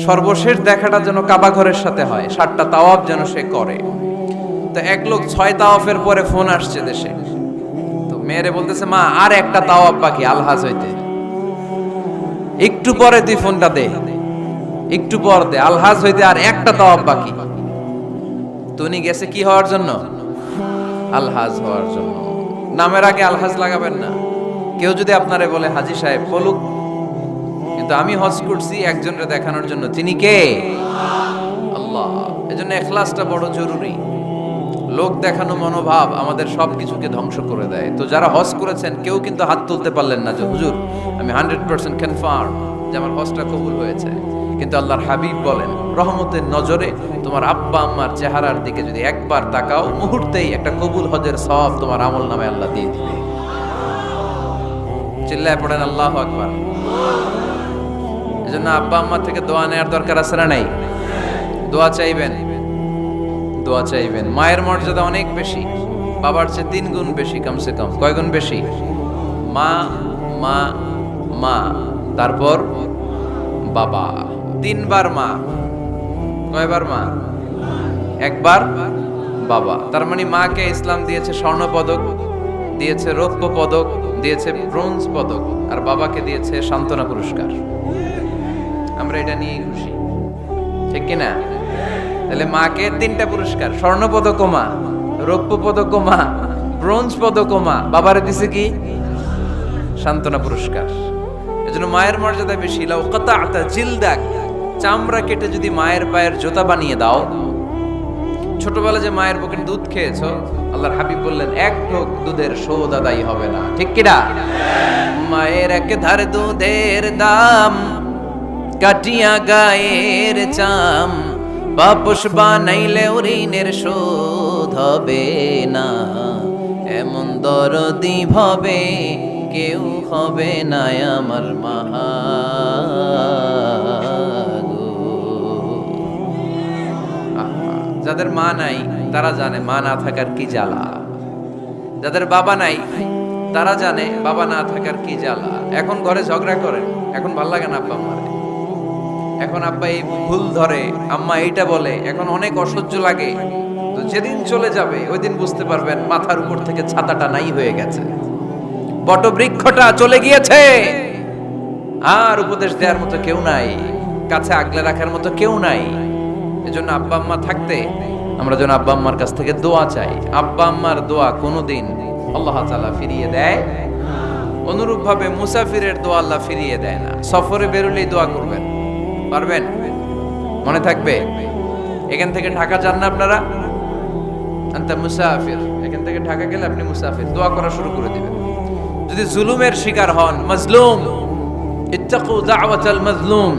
সর্বশেষ দেখাটা যেন কাবা ঘরের সাথে হয়, 7টা তাওয়াফ যেন সে করে। তো এক লোক 6 তাওয়াফের পরে ফোন আসছে দেশে, তো মেয়েরে বলতেছে, মা আর একটা তাওয়াফ বাকি আলহাজ হইতে, একটু পরে তুই ফোনটা দে, একটু পর দে, আলহাজ হইতে আর একটা তাওয়াফ বাকি। তো উনি গেছে কি হওয়ার জন্য? আলহাজ হওয়ার জন্য। নামের আগে আলহাজ লাগাবেন না। কেউ যদি আপনারে বলে হাজী সাহেব, বলুক, কিন্তু আমি হজ করছি একজনকে দেখানোর জন্য। তিনি কে? আল্লাহ। এজন্য ইখলাসটা বড় জরুরি। লোক দেখানো মনোভাব আমাদের সবকিছুকে ধ্বংস করে দেয়। তো যারা হজ করেছেন কেউ কিন্তু হাত তুলতে পারলেন না যে হুজুর আমি 100% কনফার্ম যে আমার হজটা কবুল হয়েছে। কিন্তু আল্লাহর হাবিব বলেন, রহমতের নজরে তোমার আব্বা আম্মার চেহারার দিকে যদি একবার তাকাও, মুহূর্তেই একটা কবুল হজের সওয়াব তোমার আমল নামে আল্লাহ দিয়ে দিবে। চিল্লায় পড়েন আল্লাহু আকবার। এজন্য আব্বা আম্মা থেকে দোয়া নেওয়ার দরকার আছে না নাই? দোয়া চাইবেন, দোয়া চাইবেন। মায়ের মর্যাদা অনেক বেশি, বাবার চেয়ে 3 গুণ বেশি, কমসে কম। কয় গুণ বেশি? মা মা মা, তারপর বাবা। 3 বার মা। কয়বার মা? একবার বাবা। তার মানে মাকে ইসলাম দিয়েছে স্বর্ণ পদক, দিয়েছে রৌপ্য পদক, দিয়েছে ব্রোঞ্জ পদক, আর বাবাকে দিয়েছে সান্ত্বনা পুরস্কার। আমরা এটা নিয়ে খুশি, ঠিক কিনা? তাহলে মাকে 3টা পুরস্কার, স্বর্ণ পদক মা, রৌপ্য পদক মা, ব্রোঞ্জ পদক মা, বাবারে দিছে কি? সান্ত্বনা পুরস্কার। এজন্য মায়ের মর্যাদা বেশি। লাউ কাতাআতা জিলদাক, চামড়া কেটে যদি মায়ের পায়ের জুতা বানিয়ে দাও। ছোটবেলা যে মায়ের বুকের দুধ খেয়েছো, আল্লাহর হাবিব বললেন 1 ঢোক দুধের শোধ আদায় হবে না, ঠিক কিনা? মায়ের এক ধারে দুধের দাম, কাটিয়া গায়ের চাম, বাপস বানাইলে ঋণের শোধ হবে না। এমন দরদি ভাবে কেউ হবে না আমার মা গো। যাদের মা নাই তারা জানে মা না থাকার কি জ্বালা। যাদের বাবা নাই তারা জানে বাবা না থাকার কি জ্বালা। এখন ঘরে ঝগড়া করেন, এখন ভাল লাগে না আব্বা আম্মারে, এখন আব্বা এই ভুল ধরে, আম্মা এইটা বলে, এখন অনেক অসহ্য লাগে। তো যেদিন চলে যাবে ওই দিন বুঝতে পারবেন মাথার উপর থেকে ছাতাটা নাই হয়ে গেছে, বটবৃক্ষটা চলে গিয়েছে, আর উপদেশ দেওয়ার মতো কেউ নাই, কাছে আগলে রাখার মতো কেউ নাই। এজন্য আব্বা আম্মা থাকতে আমরা যেন আব্বা আম্মার কাছ থেকে দোয়া চাই। আব্বা আম্মার দোয়া কোনোদিন আল্লাহ তাআলা ফিরিয়ে দেয়। অনুরূপ ভাবে মুসাফিরের দোয়া আল্লাহ ফিরিয়ে দেয় না। সফরে বেরোলেই দোয়া করবেন, পারবেন? মনে থাকবে? এখান থেকে ঢাকা যান না আপনারা? আনতা মুসাফির, এখান থেকে ঢাকা গেলে আপনি মুসাফির, দোয়া করা শুরু করে দিবেন। যদি জুলুমের শিকার হন, মাজলুম, ইত্তাকু দাওয়াতাল মাজলুম,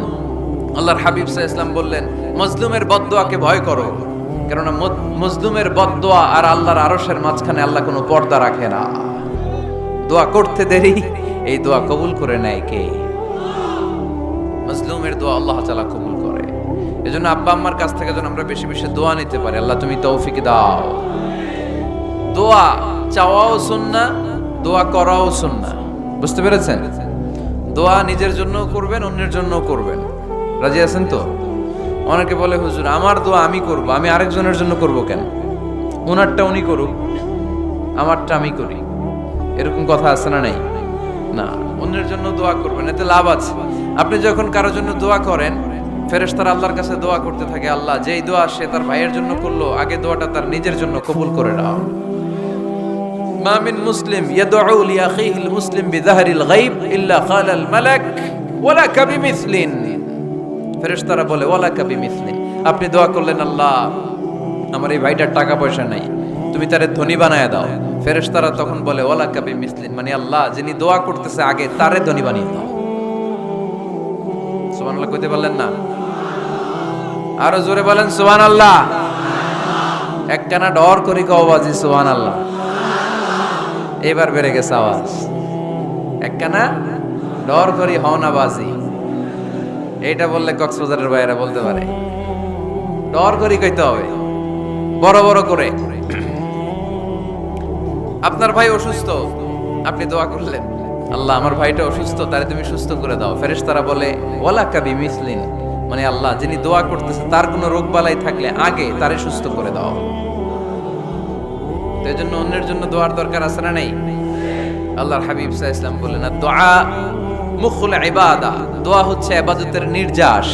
আল্লাহর হাবিব সাল্লাল্লাহু আলাইহি ওয়াসাল্লাম বললেন মাজলুমের বদদোয়াকে ভয় করো, কারণ মাজলুমের বদদোয়া আর আল্লাহর আরশের মাঝখানে আল্লাহ কোনো পর্দা রাখে না। দোয়া করতে দেরি, এই দোয়া কবুল করে নেয় কে? মাজলুমের দোয়া আল্লাহ তাআলা কবুল করে। এজন্য আব্বা আম্মার কাছ থেকে যেন আমরা বেশি বেশি দোয়া নিতে পারি। আল্লাহ তুমি তৌফিক দাও। দোয়া চাওয়াও সুন্নাহ, দোয়া করাও সুন্নাহ। বুঝতে পেরেছেন? দোয়া নিজের জন্য করবেন, অন্যের জন্য করবেন। রাজি আছেন তো? অনেকে বলে হুজুর আমার দোয়া আমি করব, আমি আরেকজনের জন্য করব কেন? ওনারটা উনি করুক, আমারটা আমি করি, এরকম কথা আছে না নাই? না, অন্যের জন্য দোয়া করবেন, এতে লাভ আছে। আপনি যখন কারোর জন্য দোয়া করেন, ফেরেশতারা আল্লাহর কাছে দোয়া করতে থাকে, আল্লাহ যেই দোয়া সে তার ভাইয়ের জন্য করলো, আগে দোয়াটা তার নিজের জন্য কবুল করে নাও। মা মিন মুসলিম ইয়াদউ লিআখিহিল মুসলিম বিযাহরিল গায়ব ইল্লা ক্বালাল মালাক ওয়ালাকা বিমিসলিন। ফেরেশতারা বলে ওয়ালাকা বিমিসলিন, আপনি দোয়া করলেন আল্লাহ আমার এই ভাইটার টাকা পয়সা নাই, তুমি তারে ধনী বানায় দাও। ফেরেশতারা তখন বলে ওয়ালাকা বিমিসলিন, মানে আল্লাহ যিনি দোয়া করতেছে আগে তারে ধনী বানিয়ে দাও। সুবহানাল্লাহ কইতে পারলেন না? আরো জোরে বলেন সুবহানাল্লাহ। একখানা ডর করি কও বাজি সুবহানাল্লাহ। এবার বেড়ে গেছে আওয়াজ। একখানা ডর করি হও না বাজি, এইটা বললে কক্সবাজারের ভাইয়েরা বলতে পারে। ডর করি কইতে হবে বড় বড় করে। আপনার ভাই অসুস্থ, আপনি দোয়া করলেন আল্লাহ আমার ভাইটা অসুস্থ, তারে তুমি সুস্থ করে দাও। ফেরেশতারা বলে ওয়ালাকা বিমিসলিন, মানে আল্লাহ যিনি দোয়া করতেছে তার কোনো রোগ বালাই থাকলে আগে তারে সুস্থ করে দাও। তো এজন্য অন্যের জন্য দোয়ার দরকার আছে না নাই? আল্লাহর হাবিব সাল্লাল্লাহু আলাইহি ওয়াসাল্লাম বললেন, দোয়া মুখুল ইবাদা, দোয়া হচ্ছে ইবাদতের নির্যাস।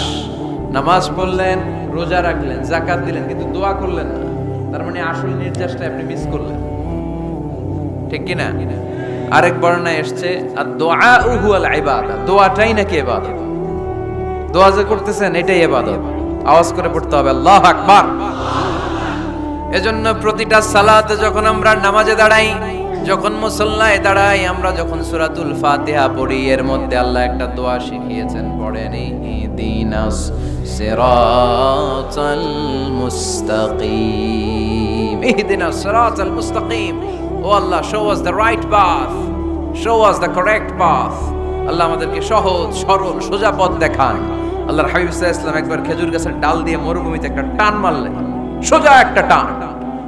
নামাজ পড়লেন, রোজা রাখলেন, যাকাত দিলেন, কিন্তু দোয়া করলেন না, তার মানে আসল নির্যাসটা আপনি মিস করলেন, ঠিক কি না? আরেক বর্ণনায় এসেছে আদ-দুআ হুয়াল ইবাদা, দোয়াটাই নাকি ইবাদত। দোয়া যে করতেছেন এটাই ইবাদত। আওয়াজ করে পড়তে হবে আল্লাহু আকবার। এজন্য প্রতিটা সালাতে যখন আমরা নামাজে দাঁড়াই, যখন মুসল্লায় দাঁড়াই, আমরা যখন সূরাতুল ফাতিহা পড়ি, এর মধ্যে আল্লাহ একটা দোয়া শিখিয়েছেন, পড়েন ইহদিনাস সিরাতাল মুস্তাকিম, ইহদিনাস সিরাতাল মুস্তাকিম। ও আল্লাহ, show us the right path, show us the correct path। আল্লাহ আমাদেরকে সহজ সরল সোজা পথ দেখান। আল্লাহর হাবিব সাল্লাল্লাহু আলাইহি ওয়াসাল্লাম একবার খেজুর গাছের ডাল দিয়ে মরুভূমিতে একটা টান মারলেন, সোজা একটা টান,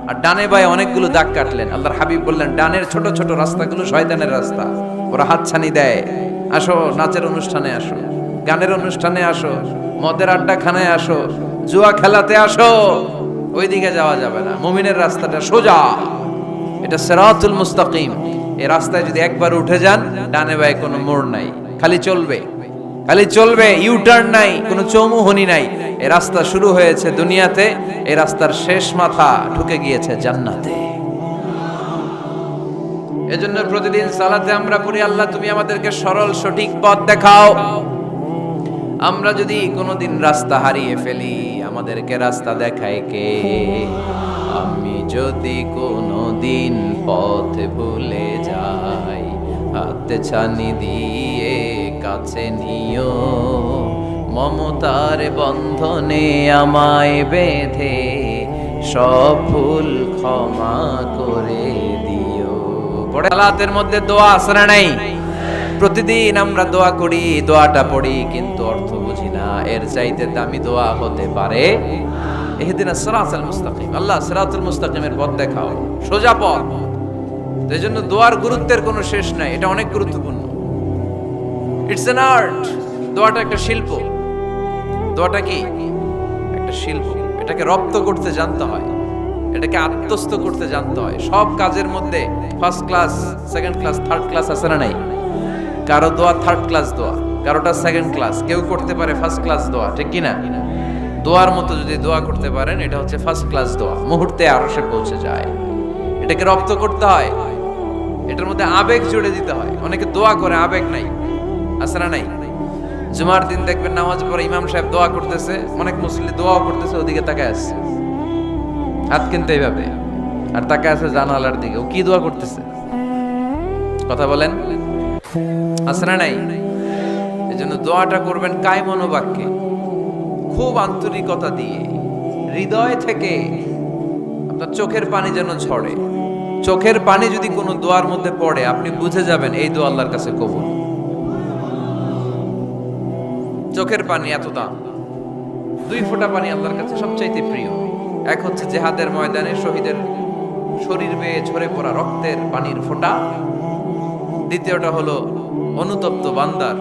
আর ডানে বায়ে অনেকগুলো দাগ কাটলেন। আল্লাহর হাবিব বললেন, ডানের ছোট ছোট রাস্তাগুলো শয়তানের রাস্তা, ওরা হাতছানি দেয়। আসো নাচের অনুষ্ঠানে আসো, গানের অনুষ্ঠানে আসো, মদের আড্ডাখানায় আসো, জুয়া খেলাতে আসো, ওইদিকে যাওয়া যাবে না। মুমিনের রাস্তাটা সোজা, এটা সিরাতুল মুস্তাকিম। এই রাস্তায় যদি একবার উঠে যান, ডানে বায়ে কোনো মোড় নাই, খালি চলবে, খালি চলবে, ইউ টার্ন নাই, কোনো চৌমুহনী নাই। এই রাস্তা শুরু হয়েছে দুনিয়াতে, এই রাস্তার শেষ মাথা ঢুকে গিয়েছে জান্নাতে। এজন্য প্রতিদিন সালাতে আমরা পড়ি, আল্লাহ তুমি আমাদেরকে সরল সঠিক পথ দেখাও। আমরা যদি কোনোদিন রাস্তা হারিয়ে ফেলি, আমাদেরকে রাস্তা দেখায় কে? আমি যদি কোনোদিন পথ ভুলে যাই, হাতে ছানি দিয়ে কাছে নিও, মমতার বন্ধনে আমায় বেঁধে সব ভুল ক্ষমা করে দিও। পড়ে সালাতের মধ্যে দোয়া আছে না নাই? প্রতিদিন আমরা দোয়া করি, দোয়াটা পড়ি, কিন্তু অর্থ বুঝি না। এর চাইতে দামি দোয়া হতে পারে ইহদিনাস সিরাতাল মুস্তাকিম, আল্লাহ সিরাতুল মুস্তাকিমের পথ দেখাও, সোজা পথ। তো এই জন্য দোয়ার গুরুত্বের কোনো শেষ নাই, এটা অনেক গুরুত্বপূর্ণ। It's an art. দোয়াটা একটা শিল্প। দোয়াটা কি? একটা শিল্প। এটাকে রপ্ত করতে জানতে হয়, এটাকে আত্মস্থ করতে জানতে হয়। সব কাজের মধ্যে first class, second class, third class আছে না নাই? কারো দোয়া থার্ড ক্লাস দোয়া, কারোটা সেকেন্ড ক্লাস, কেউ করতে পারে ফার্স্ট ক্লাস দোয়া, ঠিক কি না? দোয়ার মতো যদি দোয়া করতে পারেন, এটা হচ্ছে ফার্স্ট ক্লাস দোয়া, মুহূর্তে আরশে পৌঁছে যায়। এটাকে রপ্ত করতে হয়, এটার মধ্যে আবেগ জুড়ে দিতে হয়। অনেকে দোয়া করে আবেগ নাই, আছে না নাই? জুমার দিন দেখবেন নামাজ পড়ে ইমাম সাহেব দোয়া করতেছে, অনেক মুসল্লি দোয়াও করতেছে, ওদিকে তাকায় আছে, হাত কিন্তু এইভাবে, আর তাকায় আছে জানালার দিকে, ও কি দোয়া করতেছে? কথা বলেন, আছে না নাই? এই জন্য দোয়াটা করবেন কায় মনোবাক্যে, খুব আন্তরিকতা দিয়ে, হৃদয় থেকে। আপনার চোখের পানি যেন ঝরে। চোখের পানি যদি কোনো দোয়ার মধ্যে পড়ে, আপনি বুঝে যাবেন এই দোয়া আল্লাহর কাছে কবুল। চোখের পানি এত দাম। 2 ফোঁটা পানি আল্লাহর কাছে সবচাইতে প্রিয়। এক হচ্ছে জিহাদের ময়দানে শহীদের শরীর বেয়ে ঝরে পড়া রক্তের পানির ফোঁটা, দ্বিতীয়টা হলো অনুতপ্ত বান্দার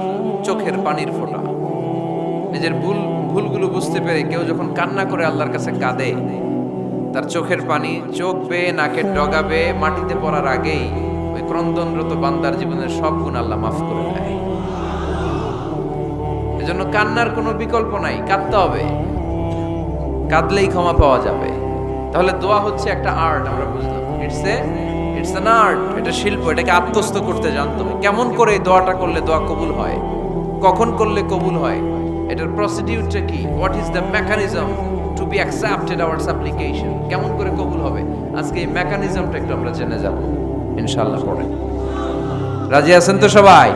চোখের পানির ফোঁটা। নিজের ভুলগুলো বুঝতে পেরে কেউ যখন কান্না করে আল্লাহর কাছে কাঁদে, তার চোখের পানি চোখ বেয়ে নাকের ডগা বেয়ে মাটিতে পড়ার আগেই ওই ক্রন্দনরত বান্দার জীবনের সব গুণ আল্লাহ মাফ করে দেয়। এজন্য কান্নার কোনো বিকল্প নাই, কাঁদতে হবে, কাঁদলেই ক্ষমা পাওয়া যাবে। তাহলে দোয়া হচ্ছে একটা আর্ট, আমরা বুঝলাম। ইটস অ্যান আর্ট, এটা শিল্প। এটাকে আত্মস্থ করতে জানতে হবে। কেমন করে এই দোয়াটা করলে দোয়া কবুল হয়, কখন করলে কবুল হয়, এটার প্রসিডিউরটা কি, what is the mechanism two be accepted hour সাপ্লিকেশন, কেমন করে কবুল হবে, আজকে এই মেকানিজমটা একটু আমরা জেনে যাব ইনশাআল্লাহ। পড়ে রাজি আছেন তো সবাই?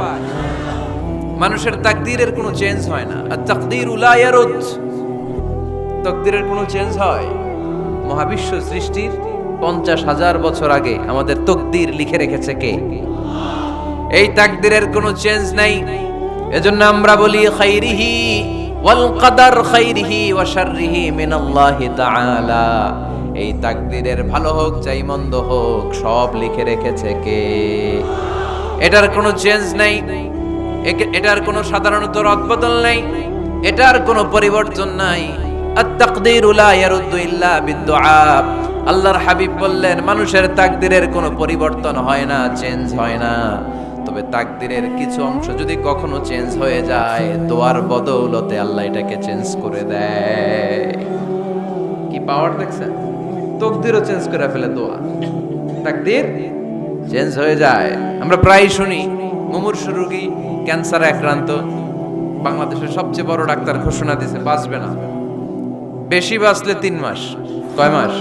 মানুষের তাকদীরের কোনো চেঞ্জ হয় না। আর তাকদীর লা ইয়ারুদ, তাকদীরের কোনো চেঞ্জ হয়? মহাবিশ্ব সৃষ্টির 50,000 বছর আগে আমাদের তাকদীর লিখে রেখেছে কে? এই তাকদীরের কোনো চেঞ্জ নাই। এজন্য আমরা বলি খাইরিহি ওয়াল কদর, খাইরিহি ওয়া শাররিহি মিনাল্লাহি তাআলা। এই তাকদীরের ভালো হোক চাই মন্দ হোক, সব লিখে রেখেছে কে? এটার কোনো চেঞ্জ নাই, এটার কোনো সাধারণত রদবদল নাই। এটার কোনো পরিবর্তন নাই। আত-তাকদীরু লা ইয়ারুদ্দু ইল্লা বিদ-দুআ। আল্লাহর হাবিব বললেন মানুষের তাকদীরের কোনো পরিবর্তন হয় না, চেঞ্জ হয় না। তবে তাকদীরের কিছু অংশ যদি কখনো চেঞ্জ হয়ে যায়, দোয়ার বদৌলতে আল্লাহ এটাকে চেঞ্জ করে দেয়। কি পাওয়ার দেখছেন? তকদীরও চেঞ্জ করে ফেলে দোয়া, তাকদীর চেঞ্জ হয়ে যায়। আমরা প্রায় শুনি মুমূর্ষু রোগী, ক্যান্সারে আক্রান্ত, বাংলাদেশের সবচেয়ে বড় ডাক্তার ঘোষণা দিয়েছে বাঁচবে না, বেশি বাঁচলে 3 মাস। কয় মাস?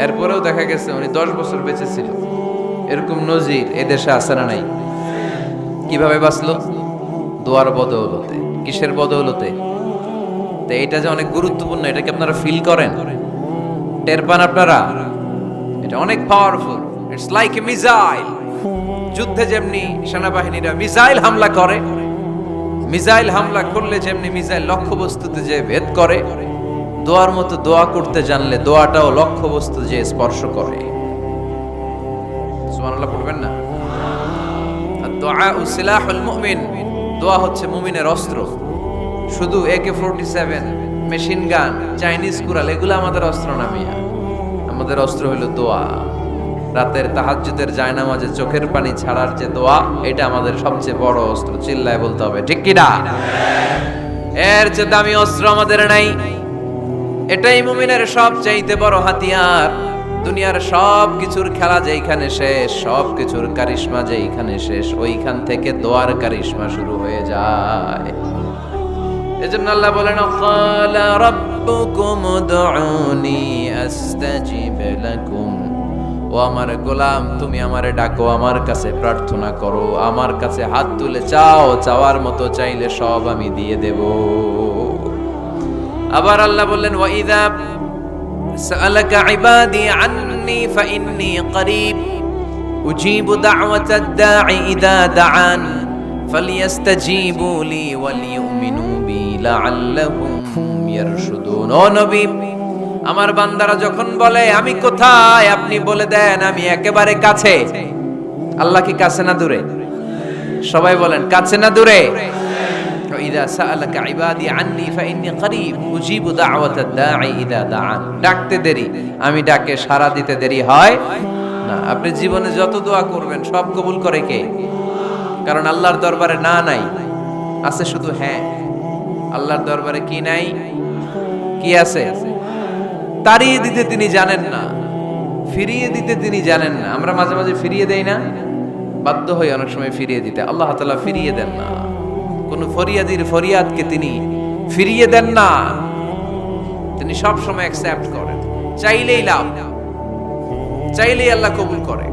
এরপরেও দেখা গেছে উনি 10 বছর বেঁচে ছিল। এরকম নজির এদেশে আছে না নাই? কিভাবে বাঁচলো? দোয়ার বদৌলতে। কিসের বদৌলতে? তো এটা যে অনেক গুরুত্বপূর্ণ, এটা কি আপনারা ফিল করেন, টের পান আপনারা? এটা অনেক powerful. It's like a missile. যুদ্ধে যেমনি সেনাবাহিনীরা মিসাইল হামলা করে, মিসাইল হামলা করলে যেমনি মিসাইল লক্ষ্যবস্তুতে যে ভেদ করে, দোয়ার মতো দোয়া করতে জানলে দোয়াটাও লক্ষ্যবস্তু যে স্পর্শ করে। সুবহানাল্লাহ পড়বেন না? দোয়া সিলাহুল মুমিন। দোয়া হচ্ছে মুমিনের অস্ত্র। শুধু AK-47, মেশিন গান, চাইনিজ কুড়াল এগুলো আমাদের অস্ত্র না মিয়া। আমাদের অস্ত্র হলো দোয়া। রাতের তাহাজ্জুদের জায়নামাজে চোখের পানি ছাড়ার যে দোয়া, এটা আমাদের সবচেয়ে বড় অস্ত্র। চিল্লায় বলতে হবে ঠিক কি না? এর চেয়ে দামি অস্ত্র আমাদের নাই। এটাই মুমিনের সবচাইতে বড় হাতিয়ার। দুনিয়ার সব কিছুর খেলা যেইখানে শেষ, সব কিছুর কারিশমা যেইখানে শেষ, ওইখান থেকে দোয়ার কারিশমা শুরু হয়ে যায়। এজন্য আল্লাহ বলেন ক্বালা রাব্বুকুম উদউনি আস্তাজিব লাকুম। ও আমার গোলাম, তুমি আমারে ডাকো, আমার কাছে প্রার্থনা করো, আমার কাছে হাত তুলে চাও, চাওয়ার মতো চাইলে সব আমি দিয়ে দেব। আবার আল্লাহ বললেন ওয়া ইযা সাআলাকা ইবাদি আন্নী ফাইন্নী করিব উজিবু দাওয়াতাদ দাঈ ইযা দাআন ফালিয়াস্তাজিবু লি ওয়ালিউমিনু বি লাআল্লাহুম ইয়ারশুদুন। ও নবী, আমার বান্দারা যখন বলে আমি কোথায়, আপনি বলে দেন আমি একেবারে কাছে। আল্লাহ কি কাছে না দূরে? সবাই বলেন কাছে না দূরে? ইযা সাআলাকা ইবাদি আন্নী ফাইন্নী করিব উজিবু দাওয়াতাদ দাঈ ইযা দাআন। ডাকতে দেরি, আমি ডাকে সাড়া দিতে দেরি হয় না। আপনি জীবনে যত দোয়া করবেন সব কবুল করে কে? কারণ আল্লাহর দরবারে না নাই, আছে শুধু হ্যাঁ। আল্লাহর দরবারে কি নাই? কি আছে? তাড়িয়ে দিতে তিনি জানেন না, ফিরিয়ে দিতে তিনি জানেন না। আমরা মাঝে মাঝে ফিরিয়ে দেই না, বাধ্য হই অনেক সময় ফিরিয়ে দিতে। আল্লাহ তাআলা ফিরিয়ে দেন না। কোন ফরিয়াদির ফরিয়াদকে তিনি ফিরিয়ে দেন না, তিনি সব সময় অ্যাকসেপ্ট করেন। চাইলেই লাভ, চাইলেই আল্লাহ কবুল করে।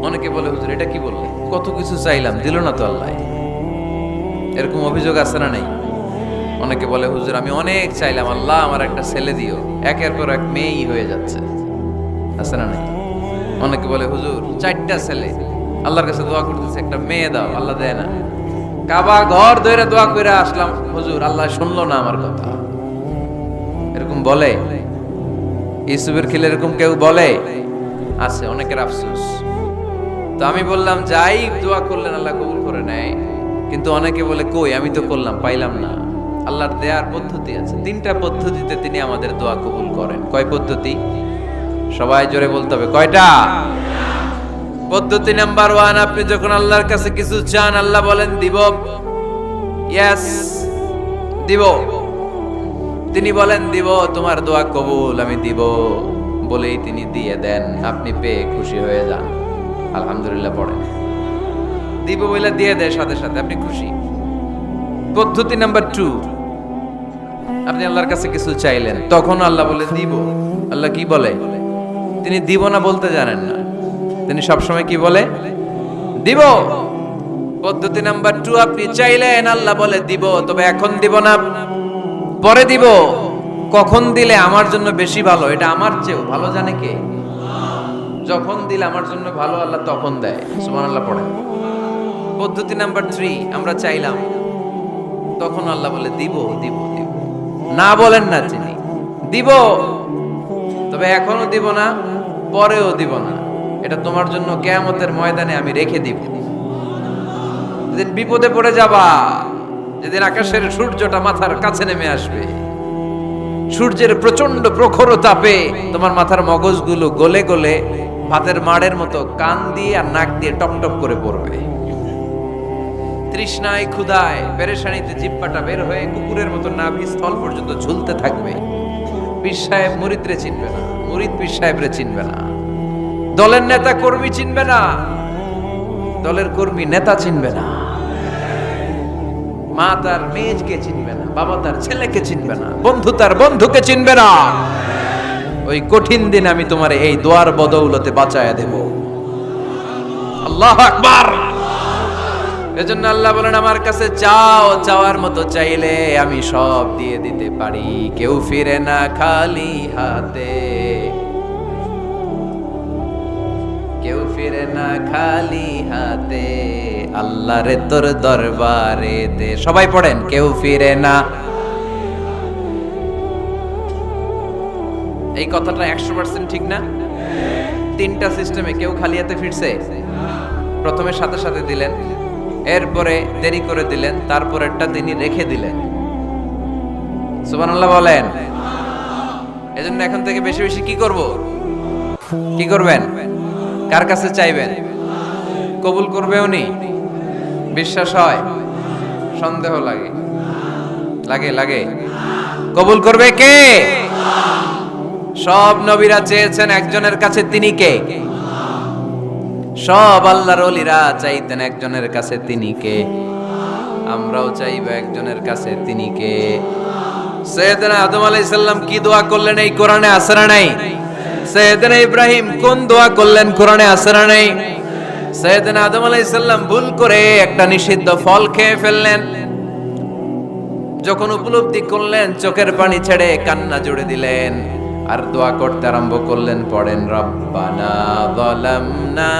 অনেকে বলে হুজুর এটা কি বললেন, কত কিছু চাইলাম দিল না তো আল্লাহ। এরকম অভিযোগ আছে না নাই? অনেকে বলে হুজুর আমি অনেক চাইলাম, আল্লাহ আমার একটা ছেলে দিও, একের পর এক মেয়েই হয়ে যাচ্ছে। আছে না নাই? অনেকে বলে হুজুর 4টা ছেলে, আল্লাহর কাছে দোয়া করতেছে একটা মেয়ে দাও, আল্লাহ দেয় না। কাবা ঘর ধরে দোয়া করে আসলাম, হুজুর আল্লাহ শুনলো না আমার কথা। এরকম বলে? ইউসুফের খিলে এরকম কেউ বলে? আছে, অনেকের আফসোস। তো আমি বললাম যাই দোয়া করলেন আল্লাহ কবুল করে নেয়, কিন্তু অনেকে বলে কই আমি তো করলাম পাইলাম না। আল্লাহর দেয়ার পদ্ধতি আছে, 3টা পদ্ধতিতে তিনি আমাদের দোয়া কবুল করেন। কয় পদ্ধতি? সবাই জোরে বলতে হবে কয়টা? পদ্ধতি নাম্বার 1, আপনি যখন আল্লাহর কাছে কিছু চান আল্লাহ বলেন দিব, ইয়েস দিব। তিনি বলেন দিব, তোমার দোয়া কবুল, আমি দিব বলেই তিনি দিয়ে দেন। আপনি পেয়ে খুশি হয়ে যান, আলহামদুলিল্লাহ পড়েন। দিব বলে দিয়ে দেয় সাথে সাথে, আপনি খুশি। পদ্ধতি নাম্বার 2, আপনি আল্লাহর কাছে কিছু চাইলেন, তখন আল্লাহ বলে দিব। আল্লাহ কি বলে? তিনি দিব না বলতে জানেন না, তিনি সবসময় কি বলে? দিব। পদ্ধতি নাম্বার 2, আপনি চাইলেন আল্লাহ বলে দিব, তবে এখন দিব না, পরে দিব। কখন দিলে আমার জন্য বেশি ভালো, এটা আমার চেয়েও ভালো জানে কে? যখন দিলে আমার জন্য ভালো আল্লাহ তখন দেয়। সুবহানাল্লাহ পড়েন। পদ্ধতি নাম্বার 3, আমরা চাইলাম, তখন আল্লাহ বলে দিব দিব দিব, না বলেন না তিনি, দিব তবে এখনো দিব না, পরেও দিব না, এটা তোমার জন্য কিয়ামতের ময়দানে আমি রেখে দিব। যেদিন বিপদে পড়ে যাবা, যেদিন আকাশের সূর্যটা মাথার কাছে নেমে আসবে, সূর্যের প্রচন্ড প্রখর তাপে তোমার মাথার মগজগুলো গলে গলে ভাতের মাড়ের মতো কান দিয়ে আর নাক দিয়ে টপটপ করে পড়বে। তৃষ্ণায় ক্ষুধায় পেরেশানিতে জিহ্বাটা বের হয়ে কুকুরের মতো নাভি স্থল পর্যন্ত ঝুলতে থাকবে। পীর সাহেব মুরিদরে চিনবে না, মুরিদ পীর সাহেবরে চিনবে না, দলের নেতা কর্মী চিনবে না, দলের কর্মী নেতা চিনবে না, মা তার মেয়েকে চিনবে না, বাবা তার ছেলেকে চিনবে না, বন্ধু তার বন্ধুকে চিনবে না। ওই কঠিন দিন আমি তোমার এই দোয়ার বদৌলতে বাঁচায়া দেব। আল্লাহু আকবার। এজন্য আল্লাহ বলেন, আমার কাছে চাও, চাওয়ার মতো চাইলে আমি সব দিয়ে দিতে পারি। কেউ ফিরে না খালি হাতে, কেউ ফিরে না খালি হাতে, আল্লাহরে তোর দরবারে দে। সবাই পড়েন, কেউ ফিরে না। এই কথাটা 100% ঠিক না? তিনটা সিস্টেমে কেউ খালি হাতে ফিরছে? প্রথমে সাথে সাথে দিলেন, এরপরে দেরি করে দিলেন, তারপরেরটা তিনি রেখে দিলেন। সুবহানাল্লাহ বলেন। এজন্য এখন থেকে বেশি বেশি কি করব? কি করবেন? কার কাছে চাইবেন? কবুল করবে উনি? বিশ্বাস হয়? সন্দেহ লাগে? লাগে লাগে? কবুল করবে কে? সব নবীরা চেয়েছেন একজনের কাছে, তিনি কে? সব আল্লাহর ওলিরা চাইতেন একজনের কাছে, তিনি কে? আমরাও চাইব একজনের কাছে, তিনি কে? সাইয়েদনা আদম আলাইহিস সালাম কি দোয়া করলেন এই কোরআনে আছে না নাই? সাইয়েদনা ইব্রাহিম কোন দোয়া করলেন কোরআনে আছে না নাই? সাইয়েদনা আদম আলাইহিস সালাম ভুল করে একটা নিষিদ্ধ ফল খেয়ে ফেললেন, যখন উপলব্ধি করলেন চোখের পানি ছেড়ে কান্না জুড়ে দিলেন আর দোয়া করতে আরম্ভ করলেন। পড়েন, রব্বানা যালামনা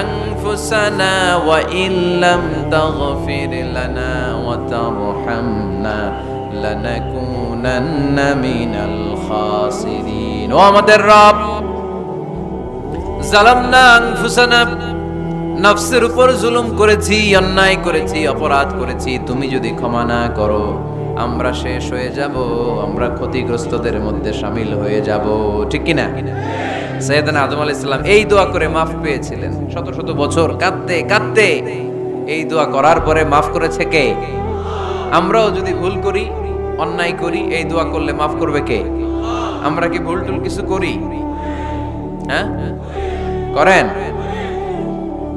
আনফুসানা ওয়া ইল্লাম তাগফির লানা ওয়া তারহামনা লানাকুনান্না মিনাল খাসিরিন। ও আমাদের রব, যালামনা আনফুসানা, নফসের উপর জুলুম করেছি, অন্যায় করেছি, অপরাধ করেছি। তুমি যদি ক্ষমা না করো আমরা শেষ হয়ে যাব, আমরা ক্ষতিগ্রস্তদের মধ্যে শামিল হয়ে যাব। ঠিক কি না? সাইয়েদনা আদম আলাইহিস সালাম এই দোয়া করে মাফ পেয়েছিলেন। শত শত বছর কাঁদতে কাঁদতে এই দোয়া করার পরে মাফ করেছে কে? আমরাও যদি ভুল করি, অন্যায় করি, এই দোয়া করলে মাফ করবে কে? আমরা কি ভুল টুল কিছু করি? হ্যাঁ, করেন?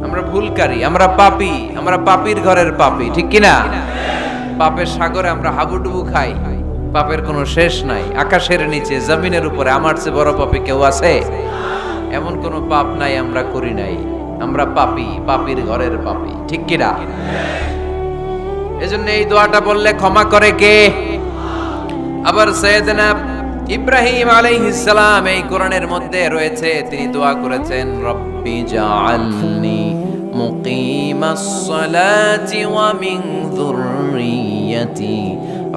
আমরা ভুলকারী, আমরা পাপী, আমরা পাপীর ঘরের পাপী। ঠিক কি না? পাপের সাগরে আমরা হাবুডুবু খাই, পাপের কোনো শেষ নাই। আকাশের নিচে, জমিনের উপরে আমার চেয়ে বড় পাপী কেউ আছে? এমন কোনো পাপ নাই আমরা করি নাই। আমরা পাপী, পাপীর ঘরের পাপী। ঠিক কি না? এজন্য এই দোয়াটা বললে ক্ষমা করে কে? আবার সাইয়েদনা ইব্রাহিম আলাইহিস সালাম এই কোরআনের মধ্যে রয়েছে, তিনি দোয়া করেছেন, রব্বি জাআলনি মুকিমাস সালাতি ওয়া মিন যুররিয়্যাতি